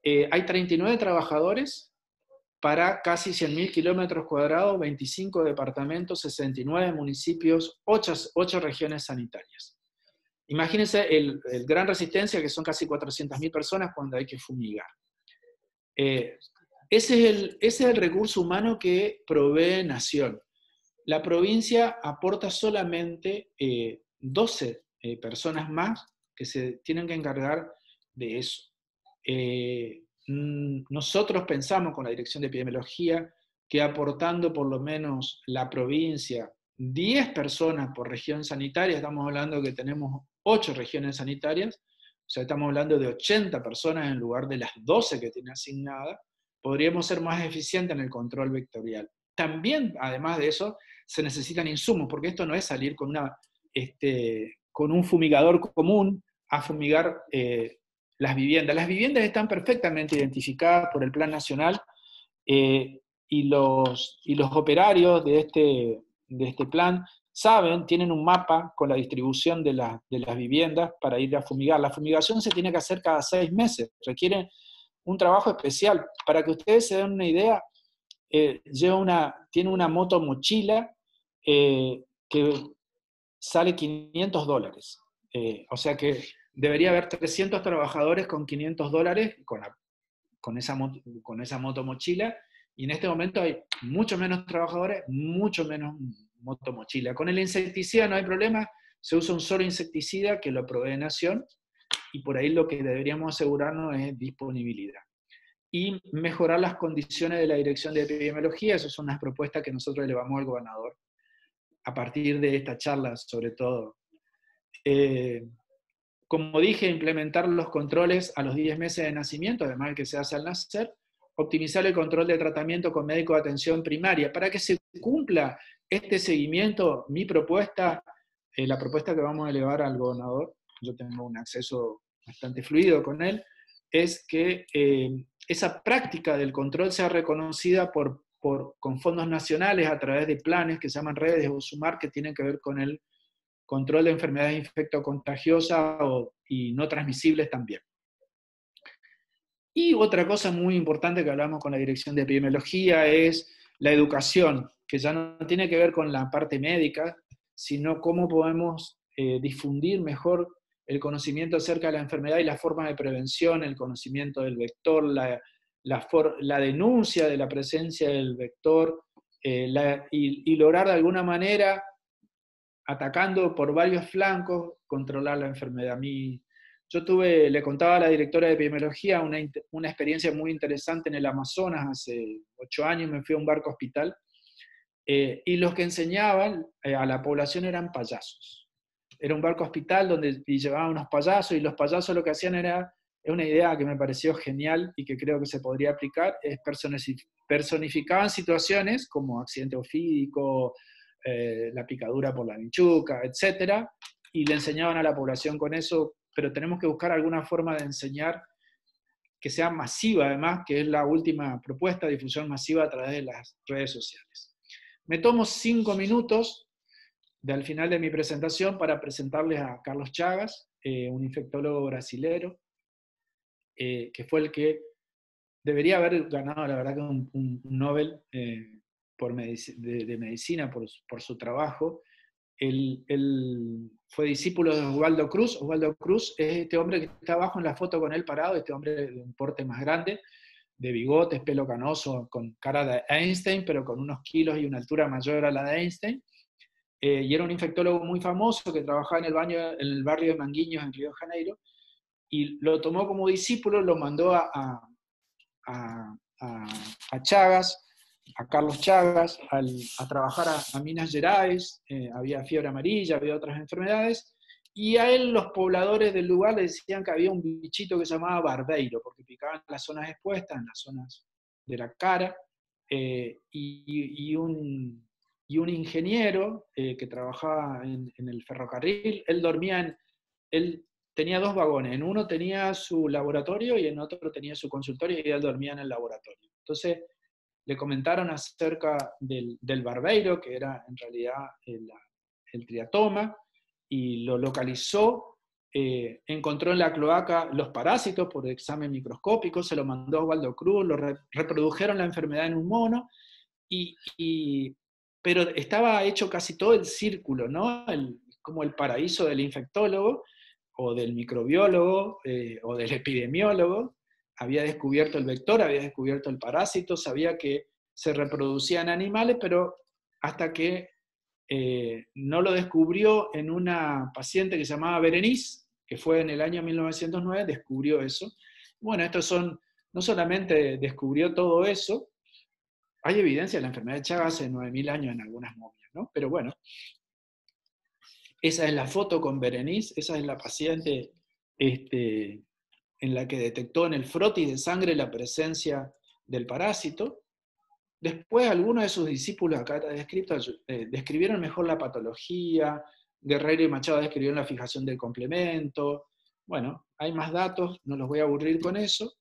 Hay 39 trabajadores para casi 100.000 kilómetros cuadrados, 25 departamentos, 69 municipios, 8 regiones sanitarias. Imagínense el gran resistencia, que son casi 400.000 personas cuando hay que fumigar. Ese es el recurso humano que provee Nación. La provincia aporta solamente 12 personas más que se tienen que encargar de eso. Nosotros pensamos con la Dirección de Epidemiología que aportando por lo menos la provincia 10 personas por región sanitaria, estamos hablando que tenemos 8 regiones sanitarias, o sea, estamos hablando de 80 personas en lugar de las 12 que tiene asignadas, podríamos ser más eficientes en el control vectorial. También, además de eso, se necesitan insumos, porque esto no es salir con un fumigador común a fumigar las viviendas. Las viviendas están perfectamente identificadas por el Plan Nacional, y los operarios de este plan saben, tienen un mapa con la distribución de las viviendas para ir a fumigar. La fumigación se tiene que hacer cada 6 meses, requiere un trabajo especial. Para que ustedes se den una idea, tiene una moto mochila que sale $500. O sea que debería haber 300 trabajadores con $500 con esa moto mochila, y en este momento hay mucho menos trabajadores, mucho menos moto mochila. Con el insecticida no hay problema, se usa un solo insecticida que lo provee Nación, y por ahí lo que deberíamos asegurarnos es disponibilidad. Y mejorar las condiciones de la Dirección de Epidemiología. Esas son las propuestas que nosotros elevamos al gobernador a partir de esta charla, sobre todo. Como dije, implementar los controles a los 10 meses de nacimiento, además del que se hace al nacer. Optimizar el control de tratamiento con médico de atención primaria. Para que se cumpla este seguimiento, mi propuesta, la propuesta que vamos a elevar al gobernador, yo tengo un acceso bastante fluido con él, es que esa práctica del control sea reconocida con fondos nacionales a través de planes que se llaman redes o SUMAR, que tienen que ver con el control de enfermedades infectocontagiosas y no transmisibles también. Y otra cosa muy importante que hablamos con la Dirección de Epidemiología es la educación, que ya no tiene que ver con la parte médica, sino cómo podemos difundir mejor el conocimiento acerca de la enfermedad y las formas de prevención, el conocimiento del vector, la denuncia de la presencia del vector, y lograr de alguna manera, atacando por varios flancos, controlar la enfermedad. Yo le contaba a la directora de epidemiología una experiencia muy interesante en el Amazonas. Hace 8 años me fui a un barco hospital, y los que enseñaban a la población eran payasos. Era un barco hospital donde llevaban unos payasos, y los payasos lo que hacían era es una idea que me pareció genial y que creo que se podría aplicar, es personificaban situaciones como accidente ofídico, la picadura por la vinchuca, etc., y le enseñaban a la población con eso, pero tenemos que buscar alguna forma de enseñar que sea masiva, además, que es la última propuesta, difusión masiva a través de las redes sociales. Me tomo 5 minutos al final de mi presentación para presentarles a Carlos Chagas, un infectólogo brasilero, que fue el que debería haber ganado, la verdad, que un Nobel de medicina por su trabajo. Él fue discípulo de Osvaldo Cruz. Osvaldo Cruz es este hombre que está abajo en la foto con él parado, este hombre de un porte más grande, de bigotes, pelo canoso, con cara de Einstein, pero con unos kilos y una altura mayor a la de Einstein. Y era un infectólogo muy famoso que trabajaba en el barrio de Manguinhos, en Río de Janeiro, y lo tomó como discípulo, lo mandó a Chagas, a Carlos Chagas, a trabajar a Minas Gerais, había fiebre amarilla, había otras enfermedades, y a él los pobladores del lugar le decían que había un bichito que se llamaba barbeiro, porque picaba en las zonas expuestas, en las zonas de la cara, y un ingeniero que trabajaba en el ferrocarril, él tenía 2 vagones, en uno tenía su laboratorio y en otro tenía su consultorio, y él dormía en el laboratorio. Entonces le comentaron acerca del barbeiro, que era en realidad el triatoma, y lo localizó, encontró en la cloaca los parásitos por examen microscópico, se lo mandó a Osvaldo Cruz, reprodujeron la enfermedad en un mono, pero estaba hecho casi todo el círculo, ¿no? Como el paraíso del infectólogo, o del microbiólogo, o del epidemiólogo. Había descubierto el vector, había descubierto el parásito, sabía que se reproducían animales, pero hasta que no lo descubrió en una paciente que se llamaba Berenice, que fue en el año 1909, descubrió eso. Bueno, no solamente descubrió todo eso, hay evidencia de la enfermedad de Chagas hace 9.000 años en algunas momias, ¿no? Pero bueno, esa es la foto con Berenice, esa es la paciente en la que detectó en el frotis de sangre la presencia del parásito. Después algunos de sus discípulos, acá está descrito, describieron mejor la patología, Guerrero y Machado describieron la fijación del complemento. Bueno, hay más datos, no los voy a aburrir con eso.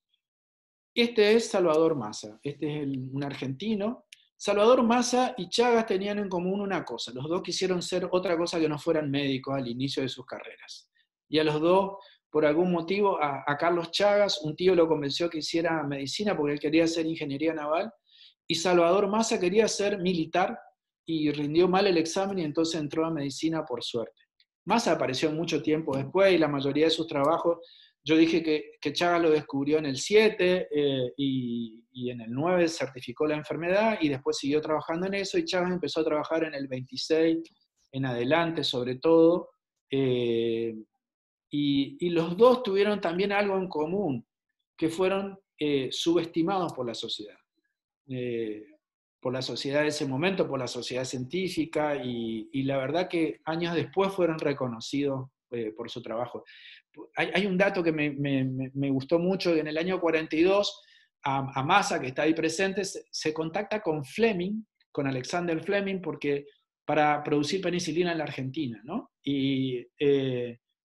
Este es Salvador Massa, este es un argentino. Salvador Massa y Chagas tenían en común una cosa, los dos quisieron ser otra cosa que no fueran médicos al inicio de sus carreras. Y a los dos, por algún motivo, a Carlos Chagas, un tío lo convenció que hiciera medicina porque él quería hacer ingeniería naval, y Salvador Massa quería ser militar y rindió mal el examen y entonces entró a medicina por suerte. Massa apareció mucho tiempo después y la mayoría de sus trabajos, yo dije que Chagas lo descubrió en el 7 y en el 9 certificó la enfermedad y después siguió trabajando en eso, y Chagas empezó a trabajar en el 26 en adelante sobre todo, y los dos tuvieron también algo en común, que fueron subestimados por la sociedad de ese momento, por la sociedad científica, y la verdad que años después fueron reconocidos por su trabajo. Hay un dato que me gustó mucho, que en el año 42 a Massa, que está ahí presente, se contacta con Fleming, con Alexander Fleming, para producir penicilina en la Argentina, ¿no?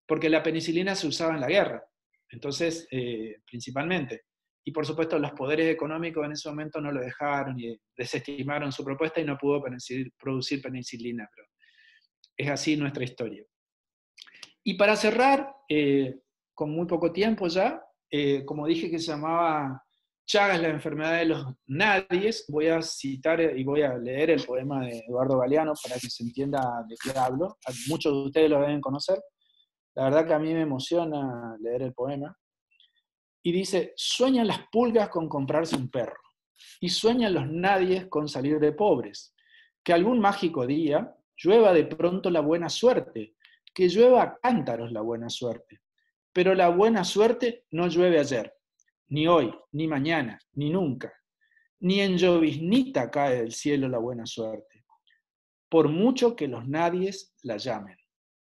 Porque la penicilina se usaba en la guerra, entonces, principalmente. Y por supuesto los poderes económicos en ese momento no lo dejaron y desestimaron su propuesta y no pudo producir penicilina, pero es así nuestra historia. Y para cerrar, con muy poco tiempo ya, como dije que se llamaba Chagas, la enfermedad de los nadies, voy a citar y voy a leer el poema de Eduardo Galeano para que se entienda de qué hablo. Muchos de ustedes lo deben conocer. La verdad que a mí me emociona leer el poema. Y dice: sueñan las pulgas con comprarse un perro, y sueñan los nadies con salir de pobres. Que algún mágico día llueva de pronto la buena suerte, que llueva a cántaros la buena suerte. Pero la buena suerte no llueve ayer, ni hoy, ni mañana, ni nunca. Ni en lloviznita cae del cielo la buena suerte, por mucho que los nadies la llamen.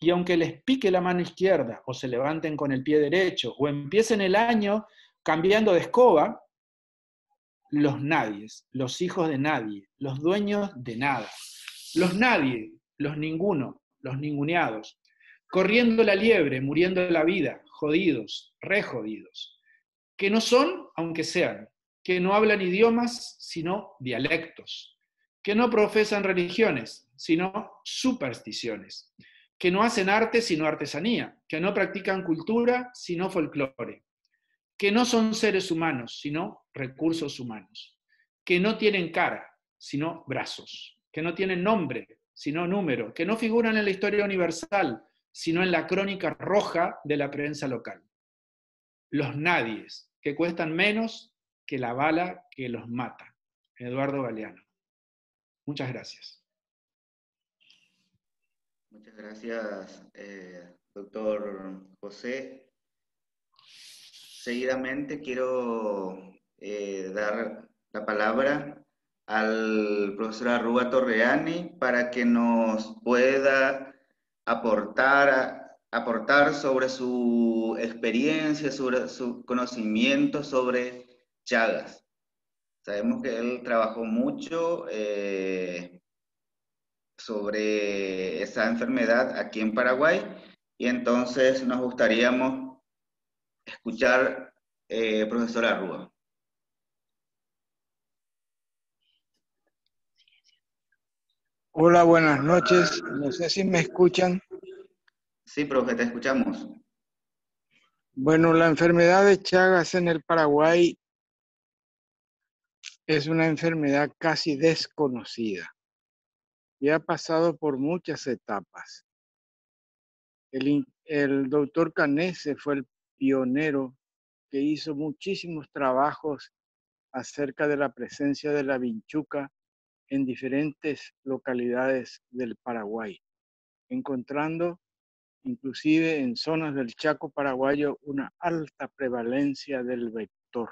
y aunque les pique la mano izquierda, o se levanten con el pie derecho, o empiecen el año cambiando de escoba, los nadies, los hijos de nadie, los dueños de nada, los nadie, los ninguno, los ninguneados, corriendo la liebre, muriendo la vida, jodidos, re jodidos, que no son, aunque sean, que no hablan idiomas, sino dialectos, que no profesan religiones, sino supersticiones, que no hacen arte, sino artesanía, que no practican cultura, sino folclore, que no son seres humanos, sino recursos humanos, que no tienen cara, sino brazos, que no tienen nombre, sino número, que no figuran en la historia universal, sino en la crónica roja de la prensa local. Los nadies, que cuestan menos que la bala que los mata. Eduardo Galeano. Muchas gracias. Muchas gracias, doctor José. Seguidamente quiero dar la palabra al profesor Arrua Torreani para que nos pueda aportar sobre su experiencia, sobre su conocimiento sobre Chagas. Sabemos que él trabajó mucho sobre esa enfermedad aquí en Paraguay y entonces nos gustaría escuchar, profesor Arrua. Hola, buenas noches. No sé si me escuchan. Sí, profe, te escuchamos. Bueno, la enfermedad de Chagas en el Paraguay es una enfermedad casi desconocida y ha pasado por muchas etapas. El doctor Canese fue el pionero que hizo muchísimos trabajos acerca de la presencia de la vinchuca en diferentes localidades del Paraguay, encontrando inclusive en zonas del Chaco paraguayo una alta prevalencia del vector.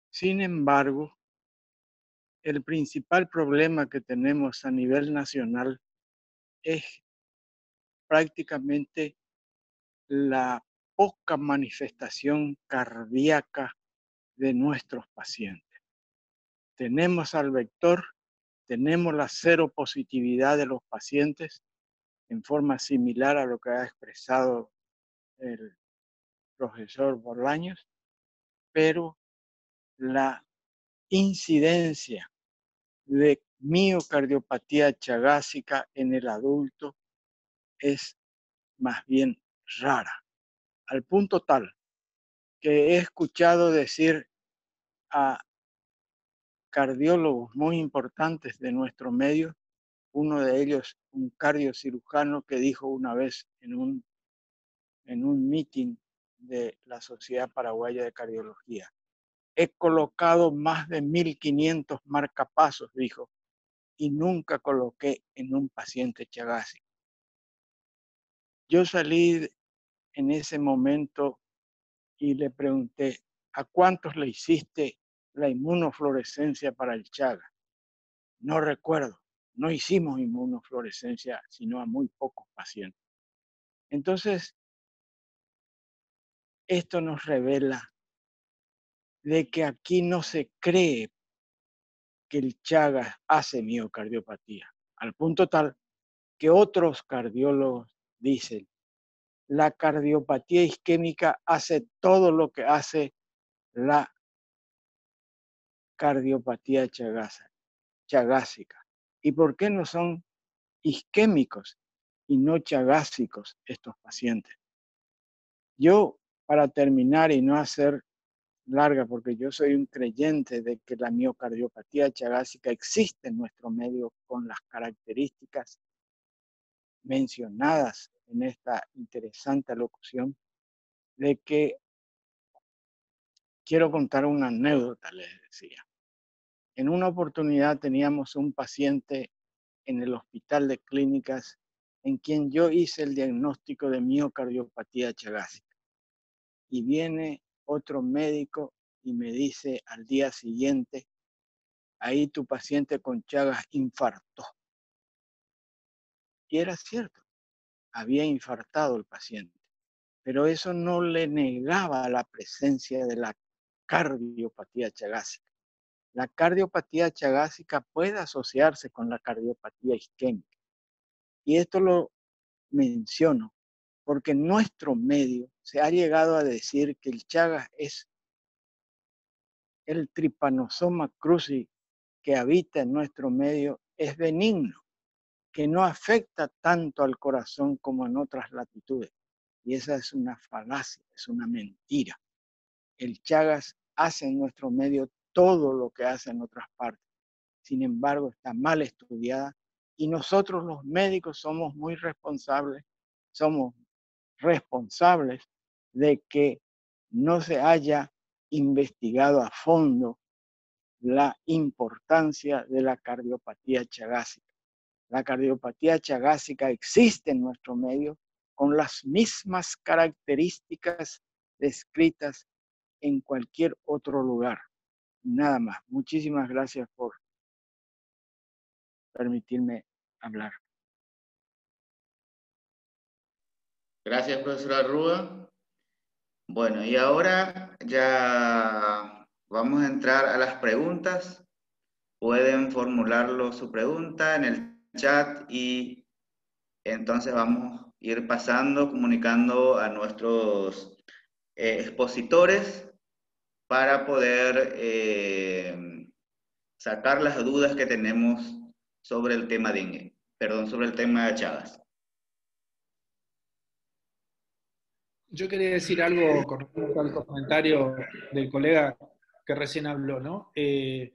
Sin embargo, el principal problema que tenemos a nivel nacional es prácticamente la poca manifestación cardíaca de nuestros pacientes. Tenemos al vector, tenemos la seropositividad de los pacientes en forma similar a lo que ha expresado el profesor Bolaños, pero la incidencia de miocardiopatía chagásica en el adulto es más bien rara, al punto tal que he escuchado decir a cardiólogos muy importantes de nuestro medio, uno de ellos un cardiocirujano que dijo una vez en un meeting de la Sociedad Paraguaya de Cardiología: he colocado más de 1.500 marcapasos, dijo, y nunca coloqué en un paciente chagásico. Yo salí en ese momento y le pregunté: ¿a cuántos le hiciste la inmunofluorescencia para el Chagas? No recuerdo, no hicimos inmunofluorescencia sino a muy pocos pacientes. Entonces, esto nos revela de que aquí no se cree que el Chagas hace miocardiopatía, al punto tal que otros cardiólogos dicen: la cardiopatía isquémica hace todo lo que hace la cardiopatía chagásica. ¿Y por qué no son isquémicos y no chagásicos estos pacientes? Yo, para terminar y no hacer larga, porque yo soy un creyente de que la miocardiopatía chagásica existe en nuestro medio con las características mencionadas en esta interesante locución, de que quiero contar una anécdota, les decía. En una oportunidad teníamos un paciente en el hospital de clínicas en quien yo hice el diagnóstico de miocardiopatía chagásica. Y viene otro médico y me dice al día siguiente: ahí tu paciente con Chagas infartó. Y era cierto. había infartado el paciente, pero eso no le negaba la presencia de la cardiopatía chagásica. La cardiopatía chagásica puede asociarse con la cardiopatía isquémica. Y esto lo menciono porque en nuestro medio se ha llegado a decir que el Chagas es el Trypanosoma cruzi que habita en nuestro medio, es benigno, que no afecta tanto al corazón como en otras latitudes. Y esa es una falacia, es una mentira. El Chagas hace en nuestro medio todo lo que hace en otras partes. Sin embargo, está mal estudiada y nosotros los médicos somos muy responsables, somos responsables de que no se haya investigado a fondo la importancia de la cardiopatía chagásica. La cardiopatía chagásica existe en nuestro medio con las mismas características descritas en cualquier otro lugar. Nada más. Muchísimas gracias por permitirme hablar. Gracias, profesora Rúa. Bueno, y ahora ya vamos a entrar a las preguntas. Pueden formularlo su pregunta en el chat y entonces vamos a ir pasando, comunicando a nuestros expositores para poder sacar las dudas que tenemos sobre el tema dengue, sobre el tema de Chagas. Yo quería decir algo con respecto al comentario del colega que recién habló, ¿no? Es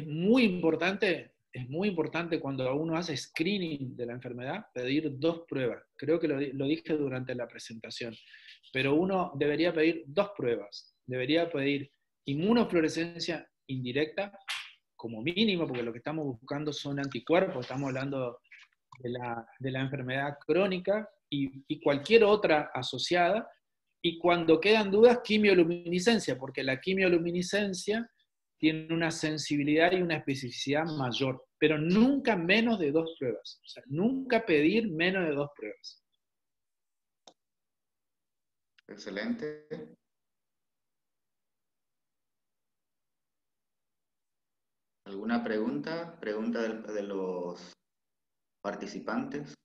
muy importante cuando uno hace screening de la enfermedad, pedir 2 pruebas. Creo que lo dije durante la presentación, pero uno debería pedir 2 pruebas. Debería pedir inmunofluorescencia indirecta, como mínimo, porque lo que estamos buscando son anticuerpos, estamos hablando de la enfermedad crónica y cualquier otra asociada, y cuando quedan dudas, quimioluminiscencia, porque la quimioluminiscencia tiene una sensibilidad y una especificidad mayor, pero nunca menos de 2 pruebas. O sea, nunca pedir menos de 2 pruebas. Excelente. ¿Alguna pregunta? ¿Pregunta de los participantes?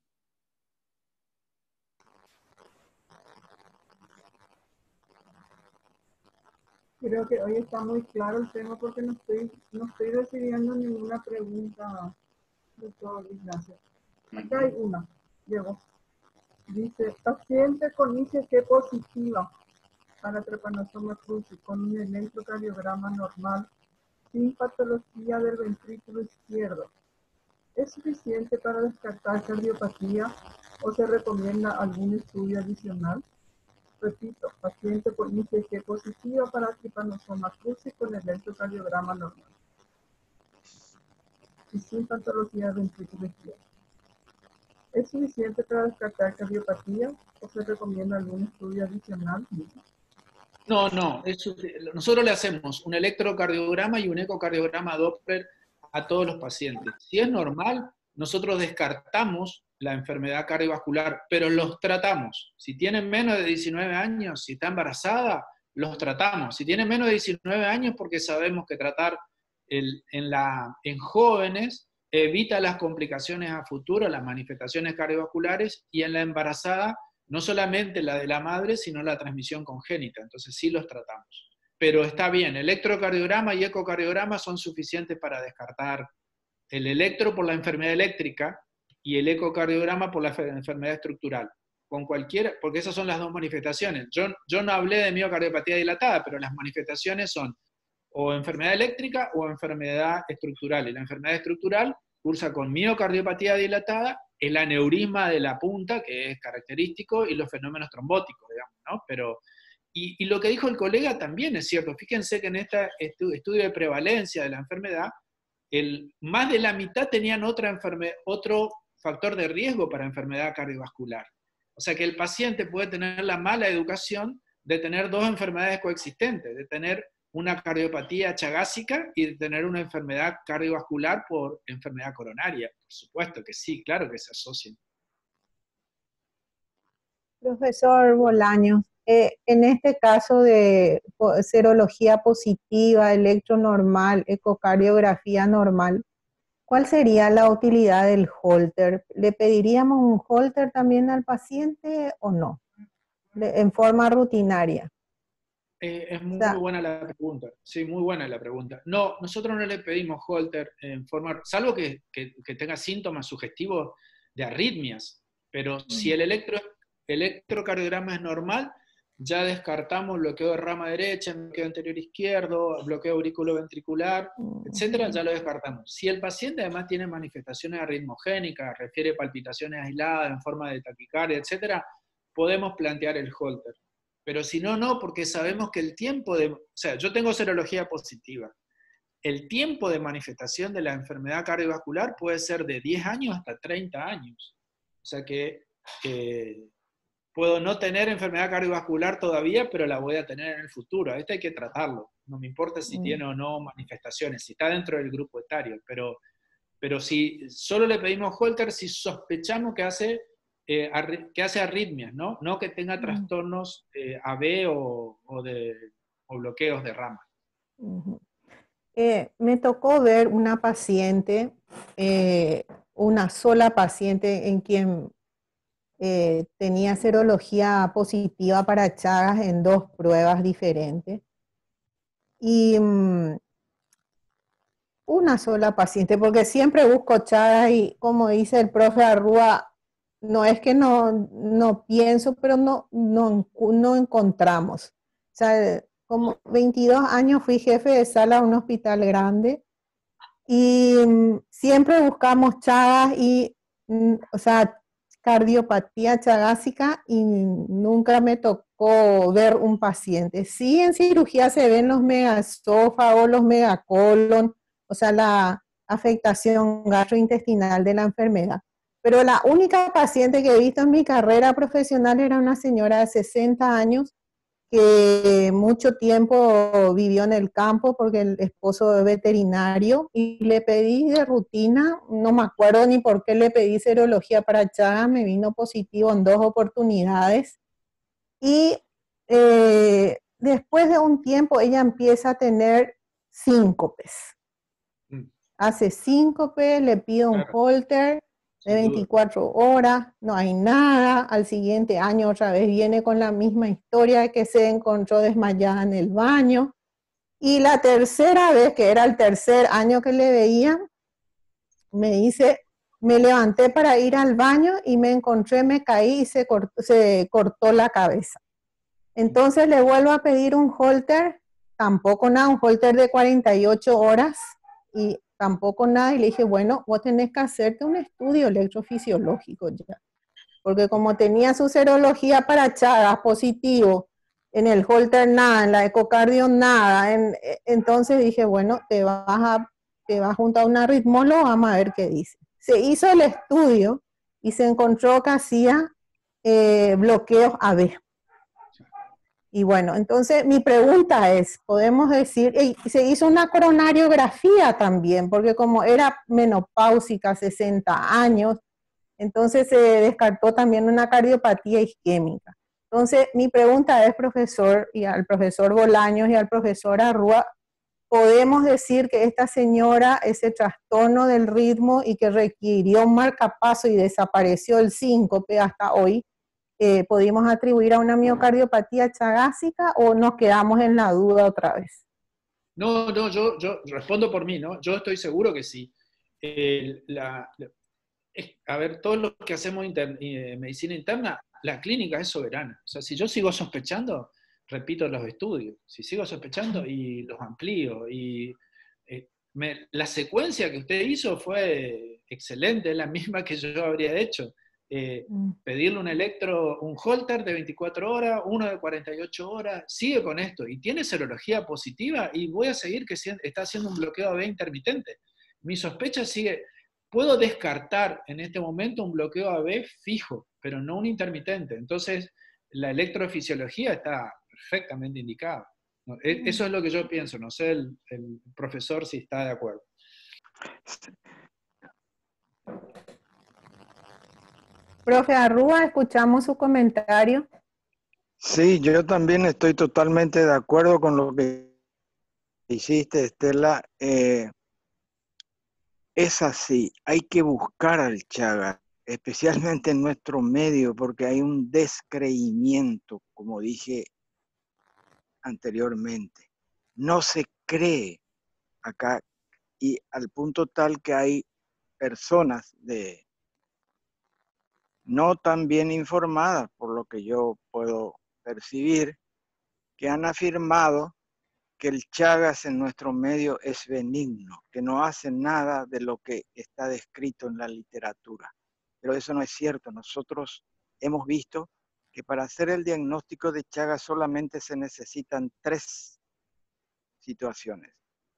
Creo que hoy está muy claro el tema porque no estoy recibiendo ninguna pregunta, doctor Ignacio. Acá hay una, llegó. Dice, paciente con IgG positiva para Trypanosoma cruzi con un electrocardiograma normal sin patología del ventrículo izquierdo. ¿Es suficiente para descartar cardiopatía o se recomienda algún estudio adicional? Repito, paciente con IgG positiva para Trypanosoma cruzi con electrocardiograma normal y sin patología del ventrículo izquierdo. ¿Es suficiente para descartar cardiopatía o se recomienda algún estudio adicional? No, nosotros le hacemos un electrocardiograma y un ecocardiograma Doppler a todos los pacientes. Si es normal, nosotros descartamos la enfermedad cardiovascular, pero los tratamos. Si tienen menos de 19 años, si está embarazada, los tratamos. Si tienen menos de 19 años, porque sabemos que tratar en jóvenes evita las complicaciones a futuro, las manifestaciones cardiovasculares, y en la embarazada no solamente la de la madre, sino la transmisión congénita. Entonces sí los tratamos. Pero está bien, electrocardiograma y ecocardiograma son suficientes para descartar el electro por la enfermedad eléctrica y el ecocardiograma por la enfermedad estructural. Con cualquiera, porque esas son las 2 manifestaciones. Yo no hablé de miocardiopatía dilatada, pero las manifestaciones son o enfermedad eléctrica o enfermedad estructural. Y la enfermedad estructural cursa con miocardiopatía dilatada, el aneurisma de la punta, que es característico, y los fenómenos trombóticos, digamos, ¿no? Pero, y lo que dijo el colega también es cierto. Fíjense que en este estudio de prevalencia de la enfermedad, más de la mitad tenían otro factor de riesgo para enfermedad cardiovascular. O sea que el paciente puede tener la mala educación de tener 2 enfermedades coexistentes, de tener una cardiopatía chagásica y de tener una enfermedad cardiovascular por enfermedad coronaria. Por supuesto que sí, claro que se asocian. Profesor Bolaños, en este caso de serología positiva, electro normal, ecocardiografía normal, ¿cuál sería la utilidad del Holter? ¿Le pediríamos un Holter también al paciente o no? En forma rutinaria. Es muy buena la pregunta. Sí, muy buena la pregunta. No, nosotros no le pedimos Holter en forma, salvo que tenga síntomas sugestivos de arritmias, pero si el electrocardiograma es normal, ya descartamos bloqueo de rama derecha, bloqueo anterior izquierdo, bloqueo auriculoventricular, etcétera, ya lo descartamos. Si el paciente además tiene manifestaciones arritmogénicas, refiere palpitaciones aisladas en forma de taquicardia, etcétera, podemos plantear el Holter. Pero si no, no, porque sabemos que el tiempo de... O sea, yo tengo serología positiva. El tiempo de manifestación de la enfermedad cardiovascular puede ser de 10 años hasta 30 años. O sea que puedo no tener enfermedad cardiovascular todavía, pero la voy a tener en el futuro. Esto hay que tratarlo. No me importa si tiene o no manifestaciones, si está dentro del grupo etario. Pero si solo le pedimos Holter, si sospechamos que hace arritmias, ¿no? No que tenga trastornos AB o bloqueos de rama. Me tocó ver una paciente, una sola paciente en quien tenía serología positiva para Chagas en 2 pruebas diferentes. Y una sola paciente, porque siempre busco Chagas y como dice el profe Arrua, no es que no pienso, pero no encontramos. O sea, como 22 años fui jefe de sala de un hospital grande y siempre buscamos Chagas y, o sea, cardiopatía chagásica y nunca me tocó ver un paciente. Sí, en cirugía se ven los megaesófagos, los megacolon, o sea, la afectación gastrointestinal de la enfermedad. Pero la única paciente que he visto en mi carrera profesional era una señora de 60 años que mucho tiempo vivió en el campo porque el esposo es veterinario y le pedí de rutina, no me acuerdo ni por qué le pedí serología para Chagas, me vino positivo en 2 oportunidades y después de un tiempo ella empieza a tener síncopes. Hace síncope, le pido un Holter de 24 horas, no hay nada, al siguiente año otra vez viene con la misma historia de que se encontró desmayada en el baño, y la tercera vez, que era el tercer año que le veía, me dice, me levanté para ir al baño y me encontré, me caí y se cortó la cabeza. Entonces le vuelvo a pedir un Holter, tampoco nada, un Holter de 48 horas, y tampoco nada, y le dije, bueno, vos tenés que hacerte un estudio electrofisiológico ya, porque como tenía su serología para Chagas positivo, en el Holter nada, en la ecocardio nada, entonces dije, bueno, te vas junto a un arritmólogo, vamos a ver qué dice. Se hizo el estudio y se encontró que hacía bloqueos AB. Y bueno, entonces mi pregunta es, podemos decir, se hizo una coronariografía también, porque como era menopáusica, 60 años, entonces se descartó también una cardiopatía isquémica. Entonces mi pregunta es, profesor, y al profesor Bolaños y al profesor Arrua, ¿podemos decir que esta señora, ese trastorno del ritmo y que requirió un marcapaso y desapareció el síncope hasta hoy, ¿podemos atribuir a una miocardiopatía chagásica o nos quedamos en la duda otra vez? No, yo respondo por mí, ¿no? Yo estoy seguro que sí. A ver, todo lo que hacemos medicina interna, la clínica es soberana. O sea, si yo sigo sospechando, repito los estudios. Si sigo sospechando y los amplío. Y la secuencia que usted hizo fue excelente, es la misma que yo habría hecho. Pedirle un Holter de 24 horas, uno de 48 horas, sigue con esto, y tiene serología positiva, y voy a seguir que está haciendo un bloqueo AB intermitente. Mi sospecha sigue, puedo descartar en este momento un bloqueo AB fijo, pero no un intermitente, entonces la electrofisiología está perfectamente indicada. Eso es lo que yo pienso, no sé el profesor si está de acuerdo. Profe Arrúa, escuchamos su comentario. Sí, yo también estoy totalmente de acuerdo con lo que hiciste, Estela. Es así, hay que buscar al Chagas, especialmente en nuestro medio, porque hay un descreimiento, como dije anteriormente. No se cree acá, y al punto tal que hay personas no tan bien informadas, por lo que yo puedo percibir, que han afirmado que el Chagas en nuestro medio es benigno, que no hace nada de lo que está descrito en la literatura. Pero eso no es cierto. Nosotros hemos visto que para hacer el diagnóstico de Chagas solamente se necesitan 3 situaciones.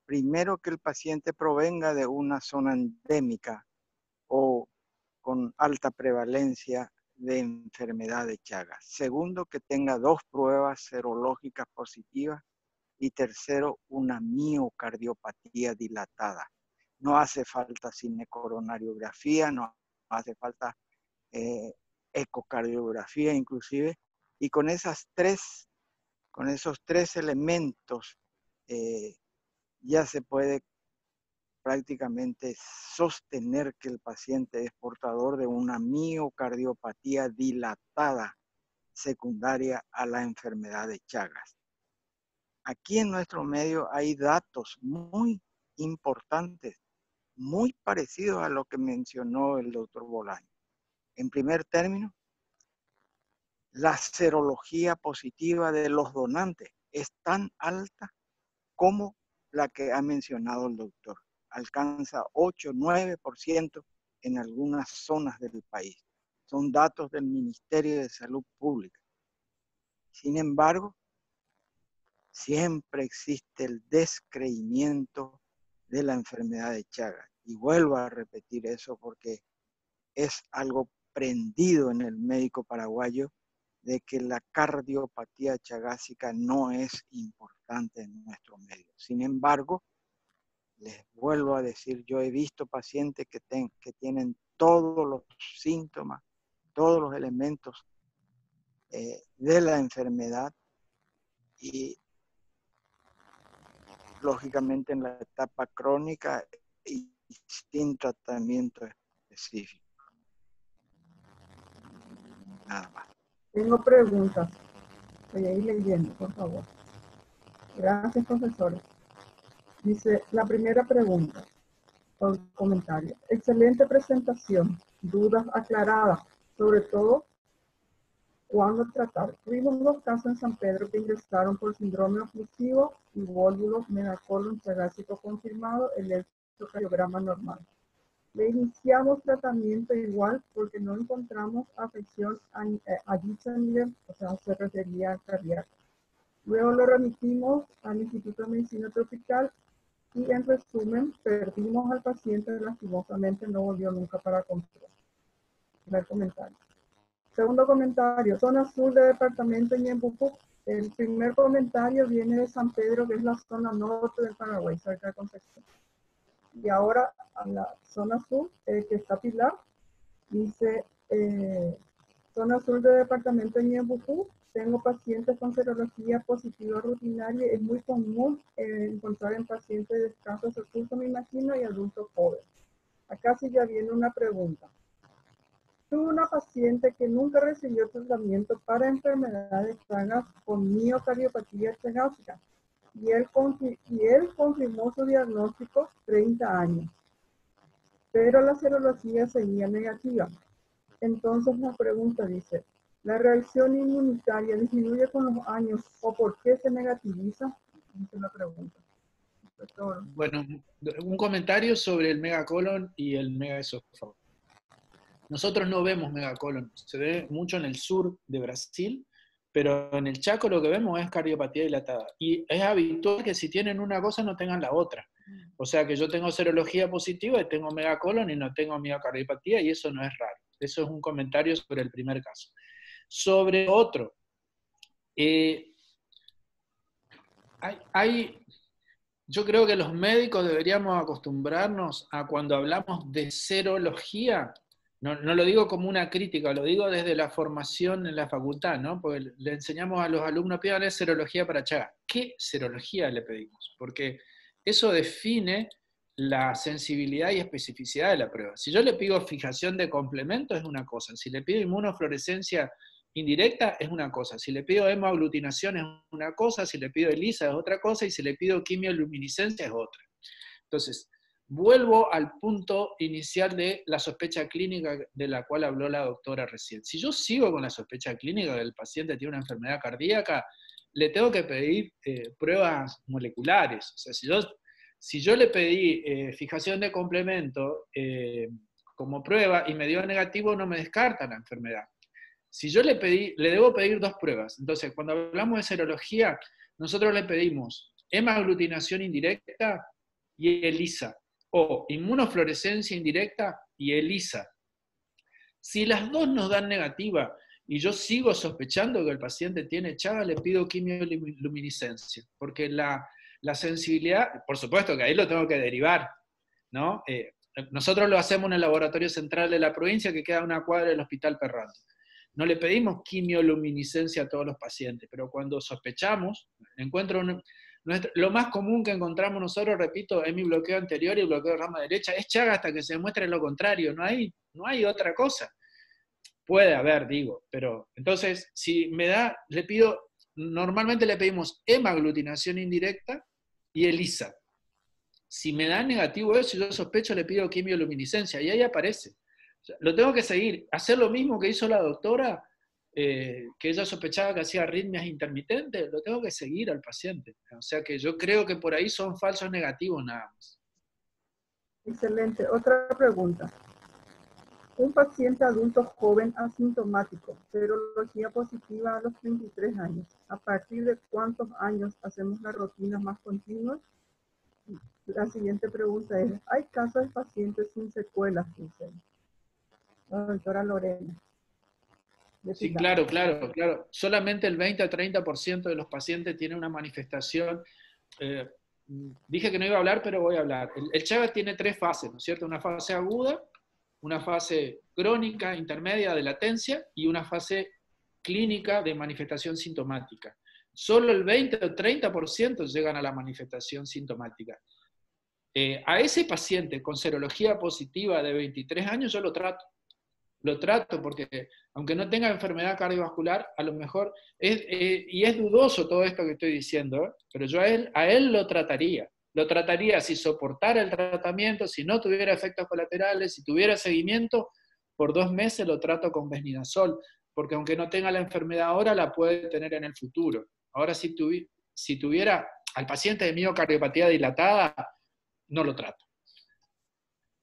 Primero, que el paciente provenga de una zona endémica o con alta prevalencia de enfermedad de Chagas. Segundo, que tenga 2 pruebas serológicas positivas. Y tercero, una miocardiopatía dilatada. No hace falta cinecoronariografía, no hace falta ecocardiografía inclusive. Y con esos 3 elementos ya se puede prácticamente sostener que el paciente es portador de una miocardiopatía dilatada secundaria a la enfermedad de Chagas. Aquí en nuestro medio hay datos muy importantes, muy parecidos a lo que mencionó el doctor Bolaño. En primer término, la serología positiva de los donantes es tan alta como la que ha mencionado el doctor. Alcanza 8-9% en algunas zonas del país. Son datos del Ministerio de Salud Pública. Sin embargo, siempre existe el descreimiento de la enfermedad de Chagas. Y vuelvo a repetir eso porque es algo prendido en el médico paraguayo de que la cardiopatía chagásica no es importante en nuestro medio. Sin embargo, les vuelvo a decir, yo he visto pacientes que tienen todos los síntomas, todos los elementos de la enfermedad y lógicamente en la etapa crónica y sin tratamiento específico. Nada más. Tengo preguntas. Voy a ir leyendo, por favor. Gracias, profesores. Dice, la primera pregunta, o comentario. Excelente presentación. Dudas aclaradas. Sobre todo, ¿cuándo tratar? Tuvimos 2 casos en San Pedro que ingresaron por síndrome oclusivo y volvulo megacolon chagásico confirmado, el electrocardiograma normal. Le iniciamos tratamiento igual porque no encontramos afección a dicho nivel, o sea, se refería al cardíaco. Luego lo remitimos al Instituto de Medicina Tropical y en resumen, perdimos al paciente, lastimosamente no volvió nunca para control. Primer comentario. Segundo comentario, zona sur del departamento de Ñembucú. El primer comentario viene de San Pedro, que es la zona norte del Paraguay, cerca de Concepción. Y ahora a la zona sur, que está Pilar, dice, zona sur del departamento de Ñembucú, tengo pacientes con serología positiva rutinaria. Es muy común encontrar en pacientes de escasos recursos, me imagino, y adultos jóvenes. Acá sí ya viene una pregunta. Tuve una paciente que nunca recibió tratamiento para enfermedades Chagas con miocardiopatía chagásica y él confirmó su diagnóstico 30 años, pero la serología seguía negativa. Entonces la pregunta dice, ¿la reacción inmunitaria disminuye con los años o por qué se negativiza? Esa es la pregunta. Bueno, un comentario sobre el megacolon y el megaesófago. Nosotros no vemos megacolon, se ve mucho en el sur de Brasil, pero en el Chaco lo que vemos es cardiopatía dilatada. Y es habitual que si tienen una cosa no tengan la otra. O sea que yo tengo serología positiva y tengo megacolon y no tengo miocardiopatía, y eso no es raro. Eso es un comentario sobre el primer caso. Sobre otro, Yo creo que los médicos deberíamos acostumbrarnos a cuando hablamos de serología, no lo digo como una crítica, lo digo desde la formación en la facultad, ¿no? Porque le enseñamos a los alumnos, pídanle serología para Chagas. ¿Qué serología le pedimos? Porque eso define la sensibilidad y especificidad de la prueba. Si yo le pido fijación de complemento es una cosa, si le pido inmunofluorescencia indirecta es una cosa, si le pido hemoaglutinación es una cosa, si le pido ELISA es otra cosa, y si le pido quimioluminiscencia es otra. Entonces, vuelvo al punto inicial de la sospecha clínica de la cual habló la doctora recién. Si yo sigo con la sospecha clínica del paciente tiene una enfermedad cardíaca, le tengo que pedir pruebas moleculares. O sea, si yo le pedí fijación de complemento como prueba y me dio negativo, no me descarta la enfermedad. Si yo le debo pedir 2 pruebas. Entonces, cuando hablamos de serología, nosotros le pedimos hemaglutinación indirecta y ELISA, o inmunofluorescencia indirecta y ELISA. Si las 2 nos dan negativa y yo sigo sospechando que el paciente tiene Chagas, le pido quimioluminiscencia, porque la sensibilidad, por supuesto que ahí lo tengo que derivar, ¿no? Nosotros lo hacemos en el laboratorio central de la provincia que queda a una cuadra del Hospital Perrante. No le pedimos quimioluminiscencia a todos los pacientes, pero cuando sospechamos, lo más común que encontramos nosotros, repito, es mi bloqueo anterior y bloqueo de rama derecha, es Chagas hasta que se demuestre lo contrario, no hay otra cosa. Puede haber, digo, pero entonces, si me da, normalmente le pedimos hemaglutinación indirecta y ELISA. Si me da negativo eso, yo sospecho, le pido quimioluminiscencia, y ahí aparece. O sea, lo tengo que seguir, hacer lo mismo que hizo la doctora, que ella sospechaba que hacía arritmias intermitentes, lo tengo que seguir al paciente. O sea que yo creo que por ahí son falsos negativos nada más. Excelente. Otra pregunta. Un paciente adulto joven asintomático, serología positiva a los 33 años. ¿A partir de cuántos años hacemos las rutinas más continuas? La siguiente pregunta es, ¿hay casos de pacientes sin secuelas? Dice la doctora Lorena. Sí, claro. Solamente el 20 a 30% de los pacientes tienen una manifestación. Dije que no iba a hablar, pero voy a hablar. El Chagas tiene 3 fases, ¿no es cierto? Una fase aguda, una fase crónica, intermedia de latencia y una fase clínica de manifestación sintomática. Solo el 20 o 30% llegan a la manifestación sintomática. A ese paciente con serología positiva de 23 años yo lo trato. Lo trato porque, aunque no tenga enfermedad cardiovascular, a lo mejor, y es dudoso todo esto que estoy diciendo, pero yo a él lo trataría. Lo trataría si soportara el tratamiento, si no tuviera efectos colaterales, si tuviera seguimiento, por 2 meses lo trato con besnidazol, porque aunque no tenga la enfermedad ahora, la puede tener en el futuro. Ahora, si tuviera al paciente de miocardiopatía dilatada, no lo trato.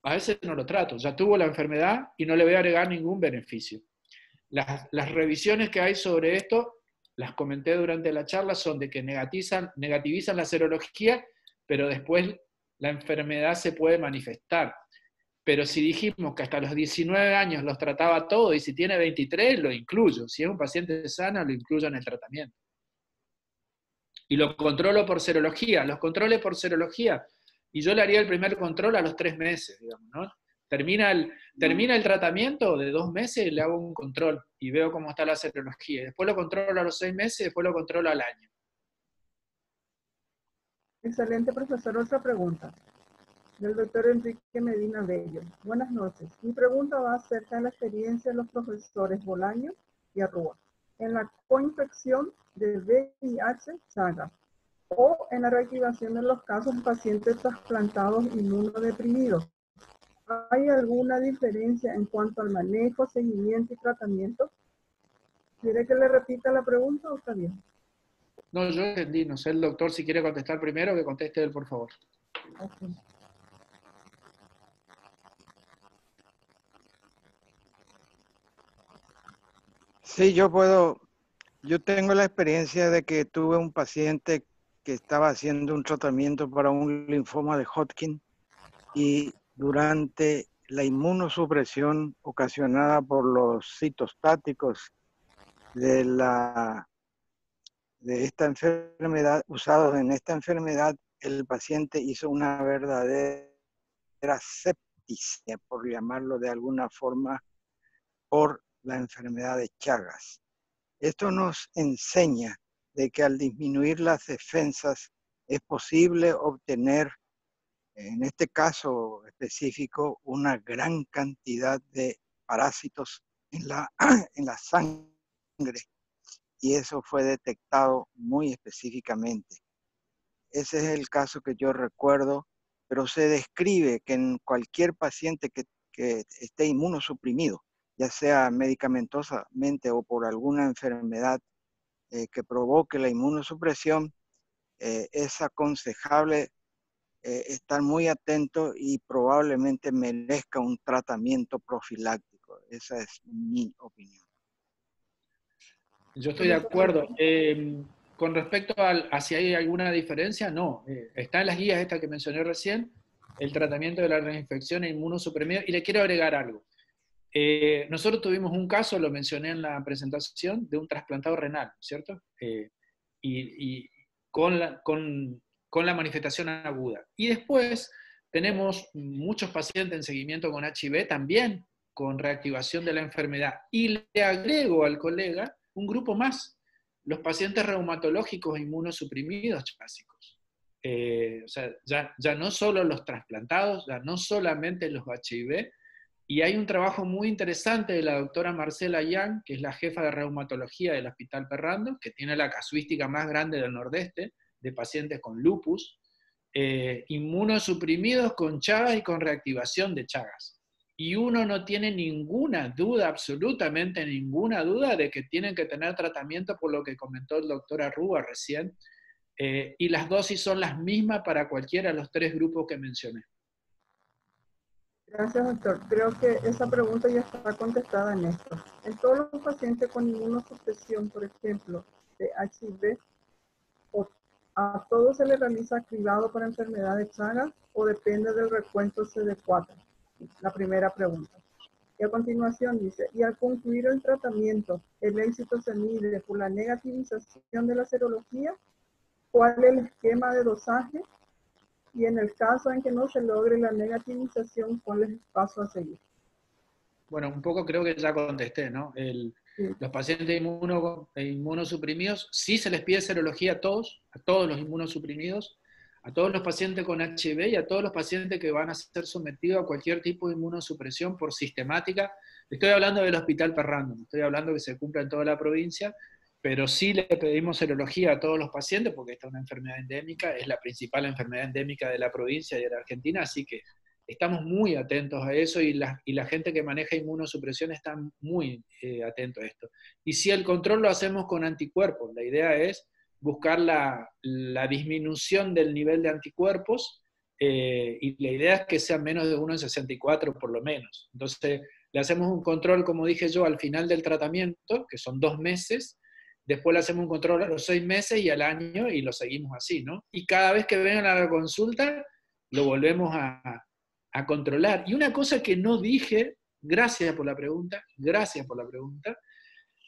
A veces no lo trato, ya tuvo la enfermedad y no le voy a agregar ningún beneficio. Las revisiones que hay sobre esto, las comenté durante la charla, son de que negativizan la serología, pero después la enfermedad se puede manifestar. Pero si dijimos que hasta los 19 años los trataba todo, y si tiene 23, lo incluyo. Si es un paciente sano, lo incluyo en el tratamiento. Y lo controlo por serología. Los controles por serología, y yo le haría el primer control a los 3 meses, digamos, ¿no? Termina el tratamiento de 2 meses y le hago un control y veo cómo está la serología. Después lo controlo a los 6 meses y después lo controlo al año. Excelente, profesor. Otra pregunta del doctor Enrique Medina Bello. Buenas noches. Mi pregunta va acerca de la experiencia de los profesores Bolaño y Arrua en la coinfección de VIH Chagas o en la reactivación de los casos de pacientes trasplantados inmunodeprimidos. ¿Hay alguna diferencia en cuanto al manejo, seguimiento y tratamiento? ¿Quiere que le repita la pregunta o está bien? No, yo entendí. No sé el doctor si quiere contestar primero, que conteste él, por favor. Okay. Sí, yo tengo la experiencia de que tuve un paciente que estaba haciendo un tratamiento para un linfoma de Hodgkin y durante la inmunosupresión ocasionada por los citostáticos de la de esta enfermedad, usados en esta enfermedad, el paciente hizo una verdadera septicemia, por llamarlo de alguna forma, por la enfermedad de Chagas. Esto nos enseña de que al disminuir las defensas es posible obtener, en este caso específico, una gran cantidad de parásitos en la sangre, y eso fue detectado muy específicamente. Ese es el caso que yo recuerdo, pero se describe que en cualquier paciente que esté inmunosuprimido, ya sea medicamentosamente o por alguna enfermedad que provoque la inmunosupresión, es aconsejable estar muy atento y probablemente merezca un tratamiento profiláctico. Esa es mi opinión. Yo estoy de acuerdo. Con respecto a si hay alguna diferencia, no. Está en las guías estas que mencioné recién, el tratamiento de la reinfección e inmunosuprimido, y le quiero agregar algo. Nosotros tuvimos un caso, lo mencioné en la presentación, de un trasplantado renal, ¿cierto? Y con la manifestación aguda. Y después tenemos muchos pacientes en seguimiento con HIV también con reactivación de la enfermedad. Y le agrego al colega un grupo más, los pacientes reumatológicos e inmunosuprimidos clásicos. O sea, ya no solo los trasplantados, ya no solamente los HIV, y hay un trabajo muy interesante de la doctora Marcela Yang, que es la jefa de reumatología del Hospital Ferrando, que tiene la casuística más grande del Nordeste, de pacientes con lupus, inmunosuprimidos con Chagas y con reactivación de Chagas. Y uno no tiene ninguna duda, absolutamente ninguna duda, de que tienen que tener tratamiento por lo que comentó el doctor Arrúa recién, y las dosis son las mismas para cualquiera de los tres grupos que mencioné. Gracias, doctor. Creo que esa pregunta ya está contestada en esto. En todos los pacientes con inmunosupresión, por ejemplo, de HIV, ¿a todos se les realiza cribado para enfermedad de Chagas o depende del recuento CD4? La primera pregunta. Y a continuación dice, y al concluir el tratamiento, ¿el éxito se mide por la negativización de la serología? ¿Cuál es el esquema de dosaje? Y en el caso en que no se logre la negativización, ¿cuál es el paso a seguir? Bueno, un poco creo que ya contesté, ¿no? Sí. Los pacientes inmunosuprimidos, sí se les pide serología a todos los inmunosuprimidos, a todos los pacientes con HIV y a todos los pacientes que van a ser sometidos a cualquier tipo de inmunosupresión por sistemática. Estoy hablando del Hospital Ferrando, no estoy hablando que se cumpla en toda la provincia, pero sí le pedimos serología a todos los pacientes porque esta es una enfermedad endémica, es la principal enfermedad endémica de la provincia y de la Argentina, así que estamos muy atentos a eso y la gente que maneja inmunosupresión está muy atento a esto. Y si el control lo hacemos con anticuerpos, la idea es buscar la disminución del nivel de anticuerpos y la idea es que sea menos de 1 en 64 por lo menos. Entonces le hacemos un control, como dije yo, al final del tratamiento, que son 2 meses, después le hacemos un control a los 6 meses y al año y lo seguimos así, ¿no? Y cada vez que vengan a la consulta, lo volvemos a controlar. Y una cosa que no dije, gracias por la pregunta,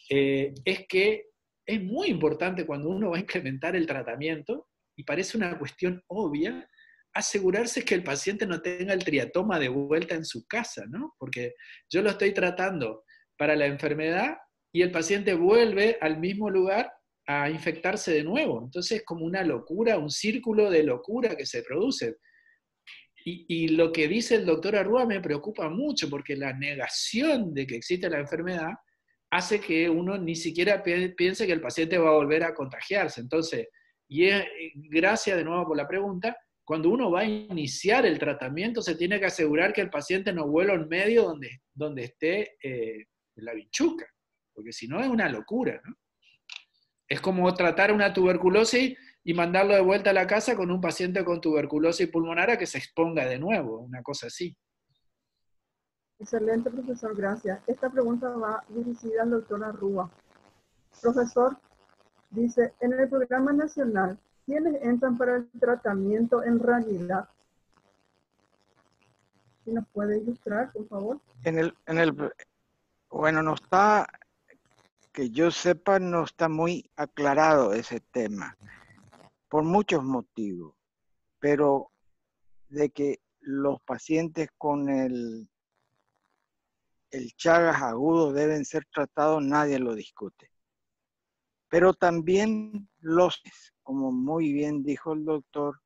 es que es muy importante cuando uno va a implementar el tratamiento, y parece una cuestión obvia, asegurarse que el paciente no tenga el triatoma de vuelta en su casa, ¿no? Porque yo lo estoy tratando para la enfermedad y el paciente vuelve al mismo lugar a infectarse de nuevo. Entonces es como una locura, un círculo de locura que se produce. Y lo que dice el doctor Arrúa me preocupa mucho, porque la negación de que existe la enfermedad hace que uno ni siquiera piense que el paciente va a volver a contagiarse. Entonces, gracias de nuevo por la pregunta, cuando uno va a iniciar el tratamiento se tiene que asegurar que el paciente no vuelva en medio donde esté la bichuca, porque si no es una locura, ¿no? Es como tratar una tuberculosis y mandarlo de vuelta a la casa con un paciente con tuberculosis pulmonar a que se exponga de nuevo, una cosa así. Excelente, profesor, gracias. Esta pregunta va dirigida al doctor Arrúa. Profesor, dice, en el programa nacional, ¿quiénes entran para el tratamiento en realidad? ¿Sí nos puede ilustrar, por favor? Bueno, no está Que yo sepa, no está muy aclarado ese tema, por muchos motivos, pero de que los pacientes con el Chagas agudo deben ser tratados, nadie lo discute. Pero también como muy bien dijo el doctor,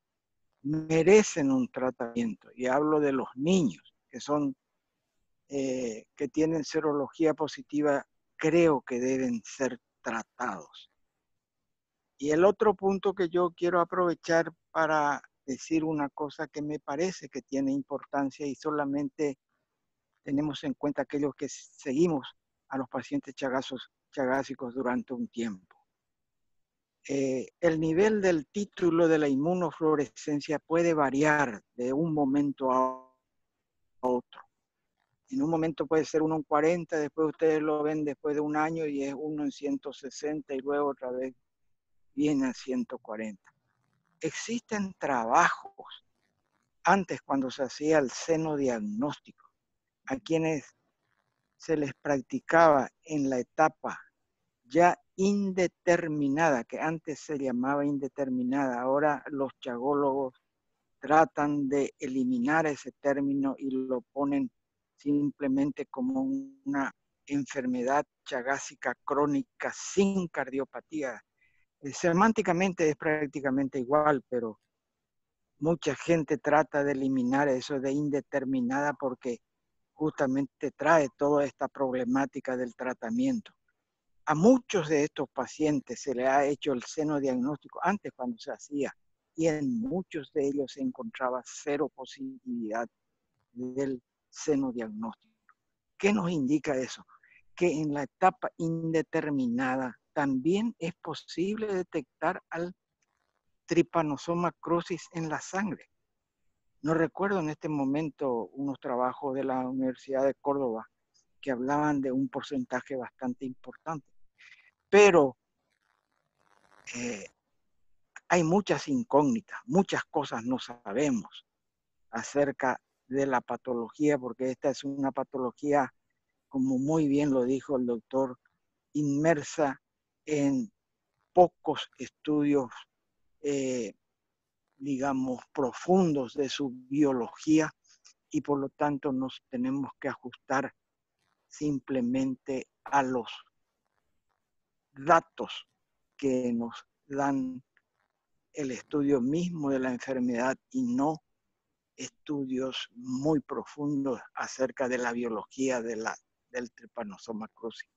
merecen un tratamiento. Y hablo de los niños, que son, que tienen serología positiva, creo que deben ser tratados. Y el otro punto que yo quiero aprovechar para decir una cosa que me parece que tiene importancia y solamente tenemos en cuenta aquellos que seguimos a los pacientes chagásicos durante un tiempo. El nivel del título de la inmunofluorescencia puede variar de un momento a otro. En un momento puede ser 1 en 40, después ustedes lo ven después de un año y es 1 en 160 y luego otra vez viene a 140. Existen trabajos antes cuando se hacía el seno diagnóstico a quienes se les practicaba en la etapa ya indeterminada, que antes se llamaba indeterminada, ahora los chagólogos tratan de eliminar ese término y lo ponen simplemente como una enfermedad chagásica crónica sin cardiopatía. Semánticamente es prácticamente igual, pero mucha gente trata de eliminar eso de indeterminada porque justamente trae toda esta problemática del tratamiento. A muchos de estos pacientes se les ha hecho el seno diagnóstico antes cuando se hacía y en muchos de ellos se encontraba 0 positividad del seno diagnóstico. ¿Qué nos indica eso? Que en la etapa indeterminada también es posible detectar al Trypanosoma crucis en la sangre. No recuerdo en este momento unos trabajos de la Universidad de Córdoba que hablaban de un porcentaje bastante importante. Pero hay muchas incógnitas, muchas cosas no sabemos acerca de la patología, porque esta es una patología, como muy bien lo dijo el doctor, inmersa en pocos estudios, digamos, profundos de su biología y por lo tanto nos tenemos que ajustar simplemente a los datos que nos dan el estudio mismo de la enfermedad y no estudios muy profundos acerca de la biología del Trypanosoma crucis.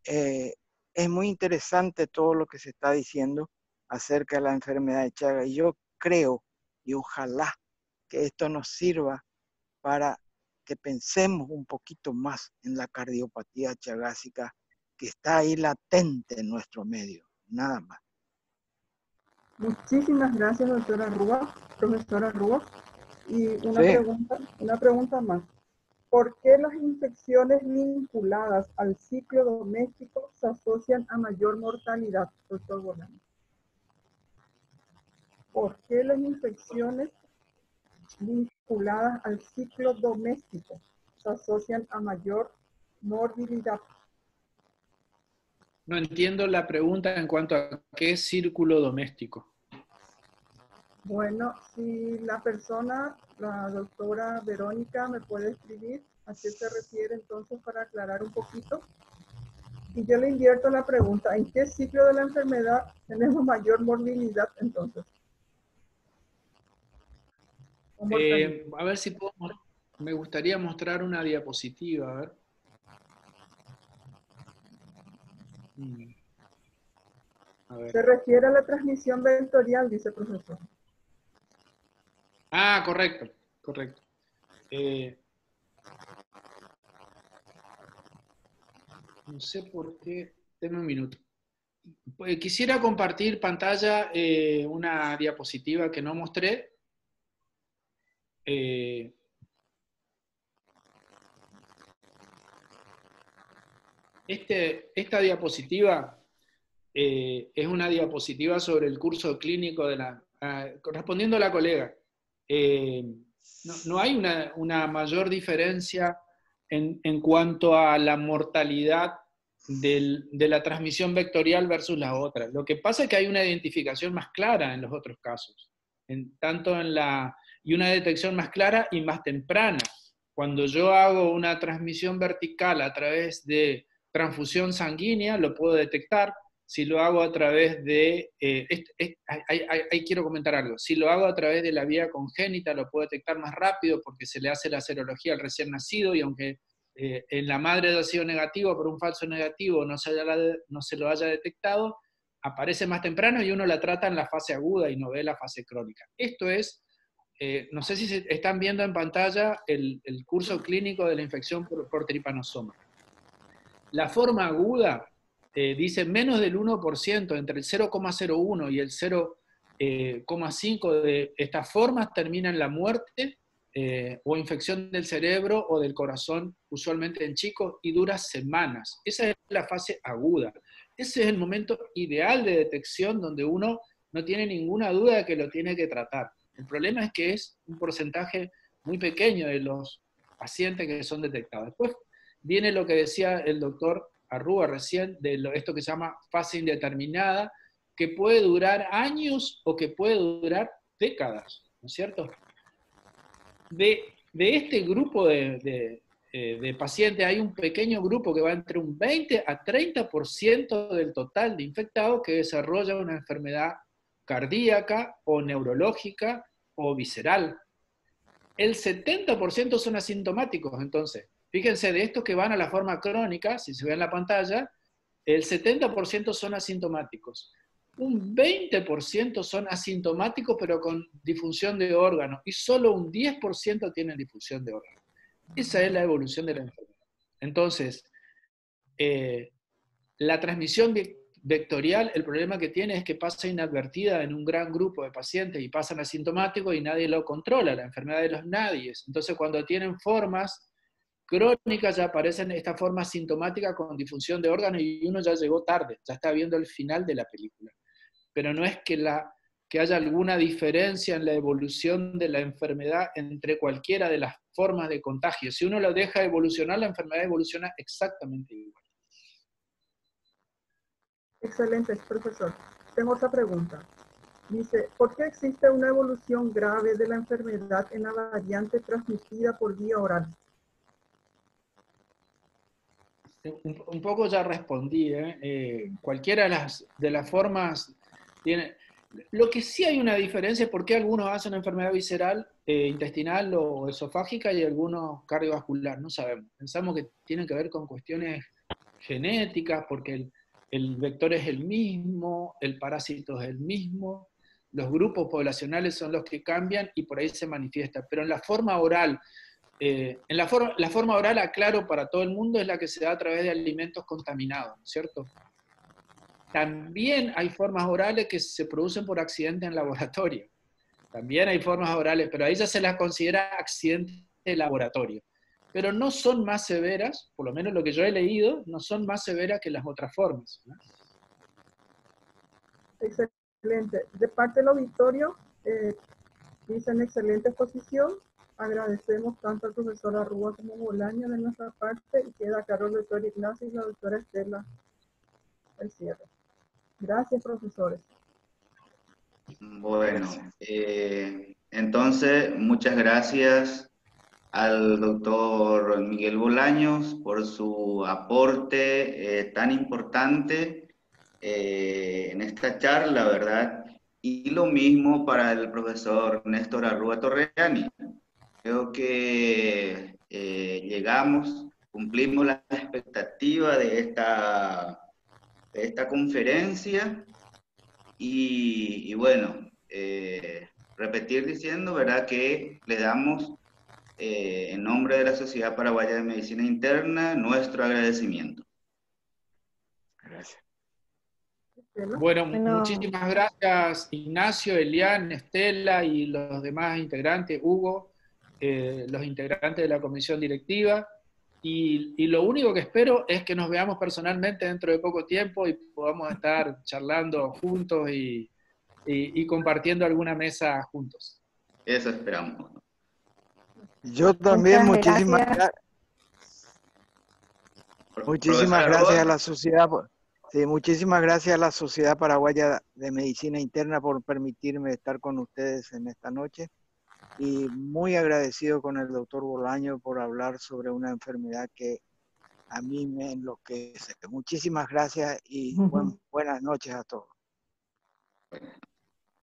Es muy interesante todo lo que se está diciendo acerca de la enfermedad de Chagas y yo creo y ojalá que esto nos sirva para que pensemos un poquito más en la cardiopatía chagásica que está ahí latente en nuestro medio, nada más. Muchísimas gracias, doctora Rúa, profesora Rúa. Y una pregunta más. ¿Por qué las infecciones vinculadas al ciclo doméstico se asocian a mayor mortalidad, doctor Bolaños? ¿Por qué las infecciones vinculadas al ciclo doméstico se asocian a mayor morbilidad? No entiendo la pregunta en cuanto a qué es círculo doméstico. Bueno, si la persona, la doctora Verónica, me puede escribir a qué se refiere entonces para aclarar un poquito. Y yo le invierto la pregunta, ¿en qué ciclo de la enfermedad tenemos mayor morbilidad entonces? A ver si puedo, me gustaría mostrar una diapositiva, a ver. A ver. Se refiere a la transmisión vectorial, dice el profesor. Ah, correcto, correcto. No sé por qué, denme un minuto. Quisiera compartir pantalla una diapositiva que no mostré. Esta diapositiva es una diapositiva sobre el curso clínico de correspondiendo a la colega. No hay una mayor diferencia en cuanto a la mortalidad de la transmisión vectorial versus la otra. Lo que pasa es que hay una identificación más clara en los otros casos, y una detección más clara y más temprana. Cuando yo hago una transmisión vertical a través de transfusión sanguínea, lo puedo detectar. Si lo hago a través de, ahí quiero comentar algo, si lo hago a través de la vía congénita, lo puedo detectar más rápido porque se le hace la serología al recién nacido, y aunque en la madre haya sido negativo por un falso negativo no se lo haya detectado, aparece más temprano y uno la trata en la fase aguda y no ve la fase crónica. Esto es, no sé si están viendo en pantalla el curso clínico de la infección por tripanosoma. La forma aguda dice menos del 1%, entre el 0,01 y el 0,5 de estas formas terminan la muerte o infección del cerebro o del corazón, usualmente en chicos, y dura semanas. Esa es la fase aguda. Ese es el momento ideal de detección donde uno no tiene ninguna duda de que lo tiene que tratar. El problema es que es un porcentaje muy pequeño de los pacientes que son detectados. Después viene lo que decía el doctor Arrúa recién, de esto que se llama fase indeterminada, que puede durar años o que puede durar décadas, ¿no es cierto? De este grupo de pacientes hay un pequeño grupo que va entre un 20 a 30% del total de infectados que desarrolla una enfermedad cardíaca o neurológica o visceral. El 70% son asintomáticos, entonces. Fíjense, de estos que van a la forma crónica, si se ve en la pantalla, el 70% son asintomáticos. Un 20% son asintomáticos pero con disfunción de órganos, y solo un 10% tienen disfunción de órganos. Esa es la evolución de la enfermedad. Entonces, la transmisión vectorial, el problema que tiene es que pasa inadvertida en un gran grupo de pacientes y pasan asintomáticos y nadie lo controla, la enfermedad de los nadies. Entonces, cuando tienen formas crónicas ya aparecen estas formas sintomáticas con disfunción de órganos y uno ya llegó tarde, ya está viendo el final de la película. Pero no es que haya alguna diferencia en la evolución de la enfermedad entre cualquiera de las formas de contagio. Si uno lo deja evolucionar, la enfermedad evoluciona exactamente igual. Excelente, profesor. Tengo otra pregunta. Dice, ¿por qué existe una evolución grave de la enfermedad en la variante transmitida por vía oral? Un poco ya respondí, cualquiera de las formas tiene. Lo que sí hay una diferencia es por qué algunos hacen una enfermedad visceral, intestinal o esofágica y algunos cardiovascular, no sabemos. Pensamos que tienen que ver con cuestiones genéticas, porque el vector es el mismo, el parásito es el mismo, los grupos poblacionales son los que cambian y por ahí se manifiesta. Pero en la forma oral, la forma oral, aclaro para todo el mundo, es la que se da a través de alimentos contaminados, ¿no es cierto? También hay formas orales que se producen por accidente en laboratorio. También hay formas orales, pero ahí ya se las considera accidente de laboratorio. Pero no son más severas, por lo menos lo que yo he leído, no son más severas que las otras formas, ¿no? Excelente. De parte del auditorio, dicen excelente exposición. Agradecemos tanto al profesor Arrúa como Bolaño de nuestra parte, y queda a cargo del doctor Ignacio y la doctora Estela el cierre. Gracias, profesores. Bueno, entonces, muchas gracias al doctor Miguel Bolaños por su aporte tan importante en esta charla, ¿verdad? Y lo mismo para el profesor Néstor Arrúa Torreani. Creo que cumplimos la expectativa de esta conferencia y bueno, repetir diciendo, ¿verdad?, que le damos en nombre de la Sociedad Paraguaya de Medicina Interna nuestro agradecimiento. Gracias. Bueno, muchísimas gracias Ignacio, Elian, Estela y los demás integrantes, Hugo, los integrantes de la comisión directiva. Y lo único que espero es que nos veamos personalmente dentro de poco tiempo y podamos estar charlando juntos y compartiendo alguna mesa juntos. Eso esperamos. Yo también, Muchas muchísimas gracias. Muchísimas gracias a la sociedad. Sí, muchísimas gracias a la Sociedad Paraguaya de Medicina Interna por permitirme estar con ustedes en esta noche. Y muy agradecido con el doctor Bolaño por hablar sobre una enfermedad que a mí me enloquece. Muchísimas gracias y buenas noches a todos.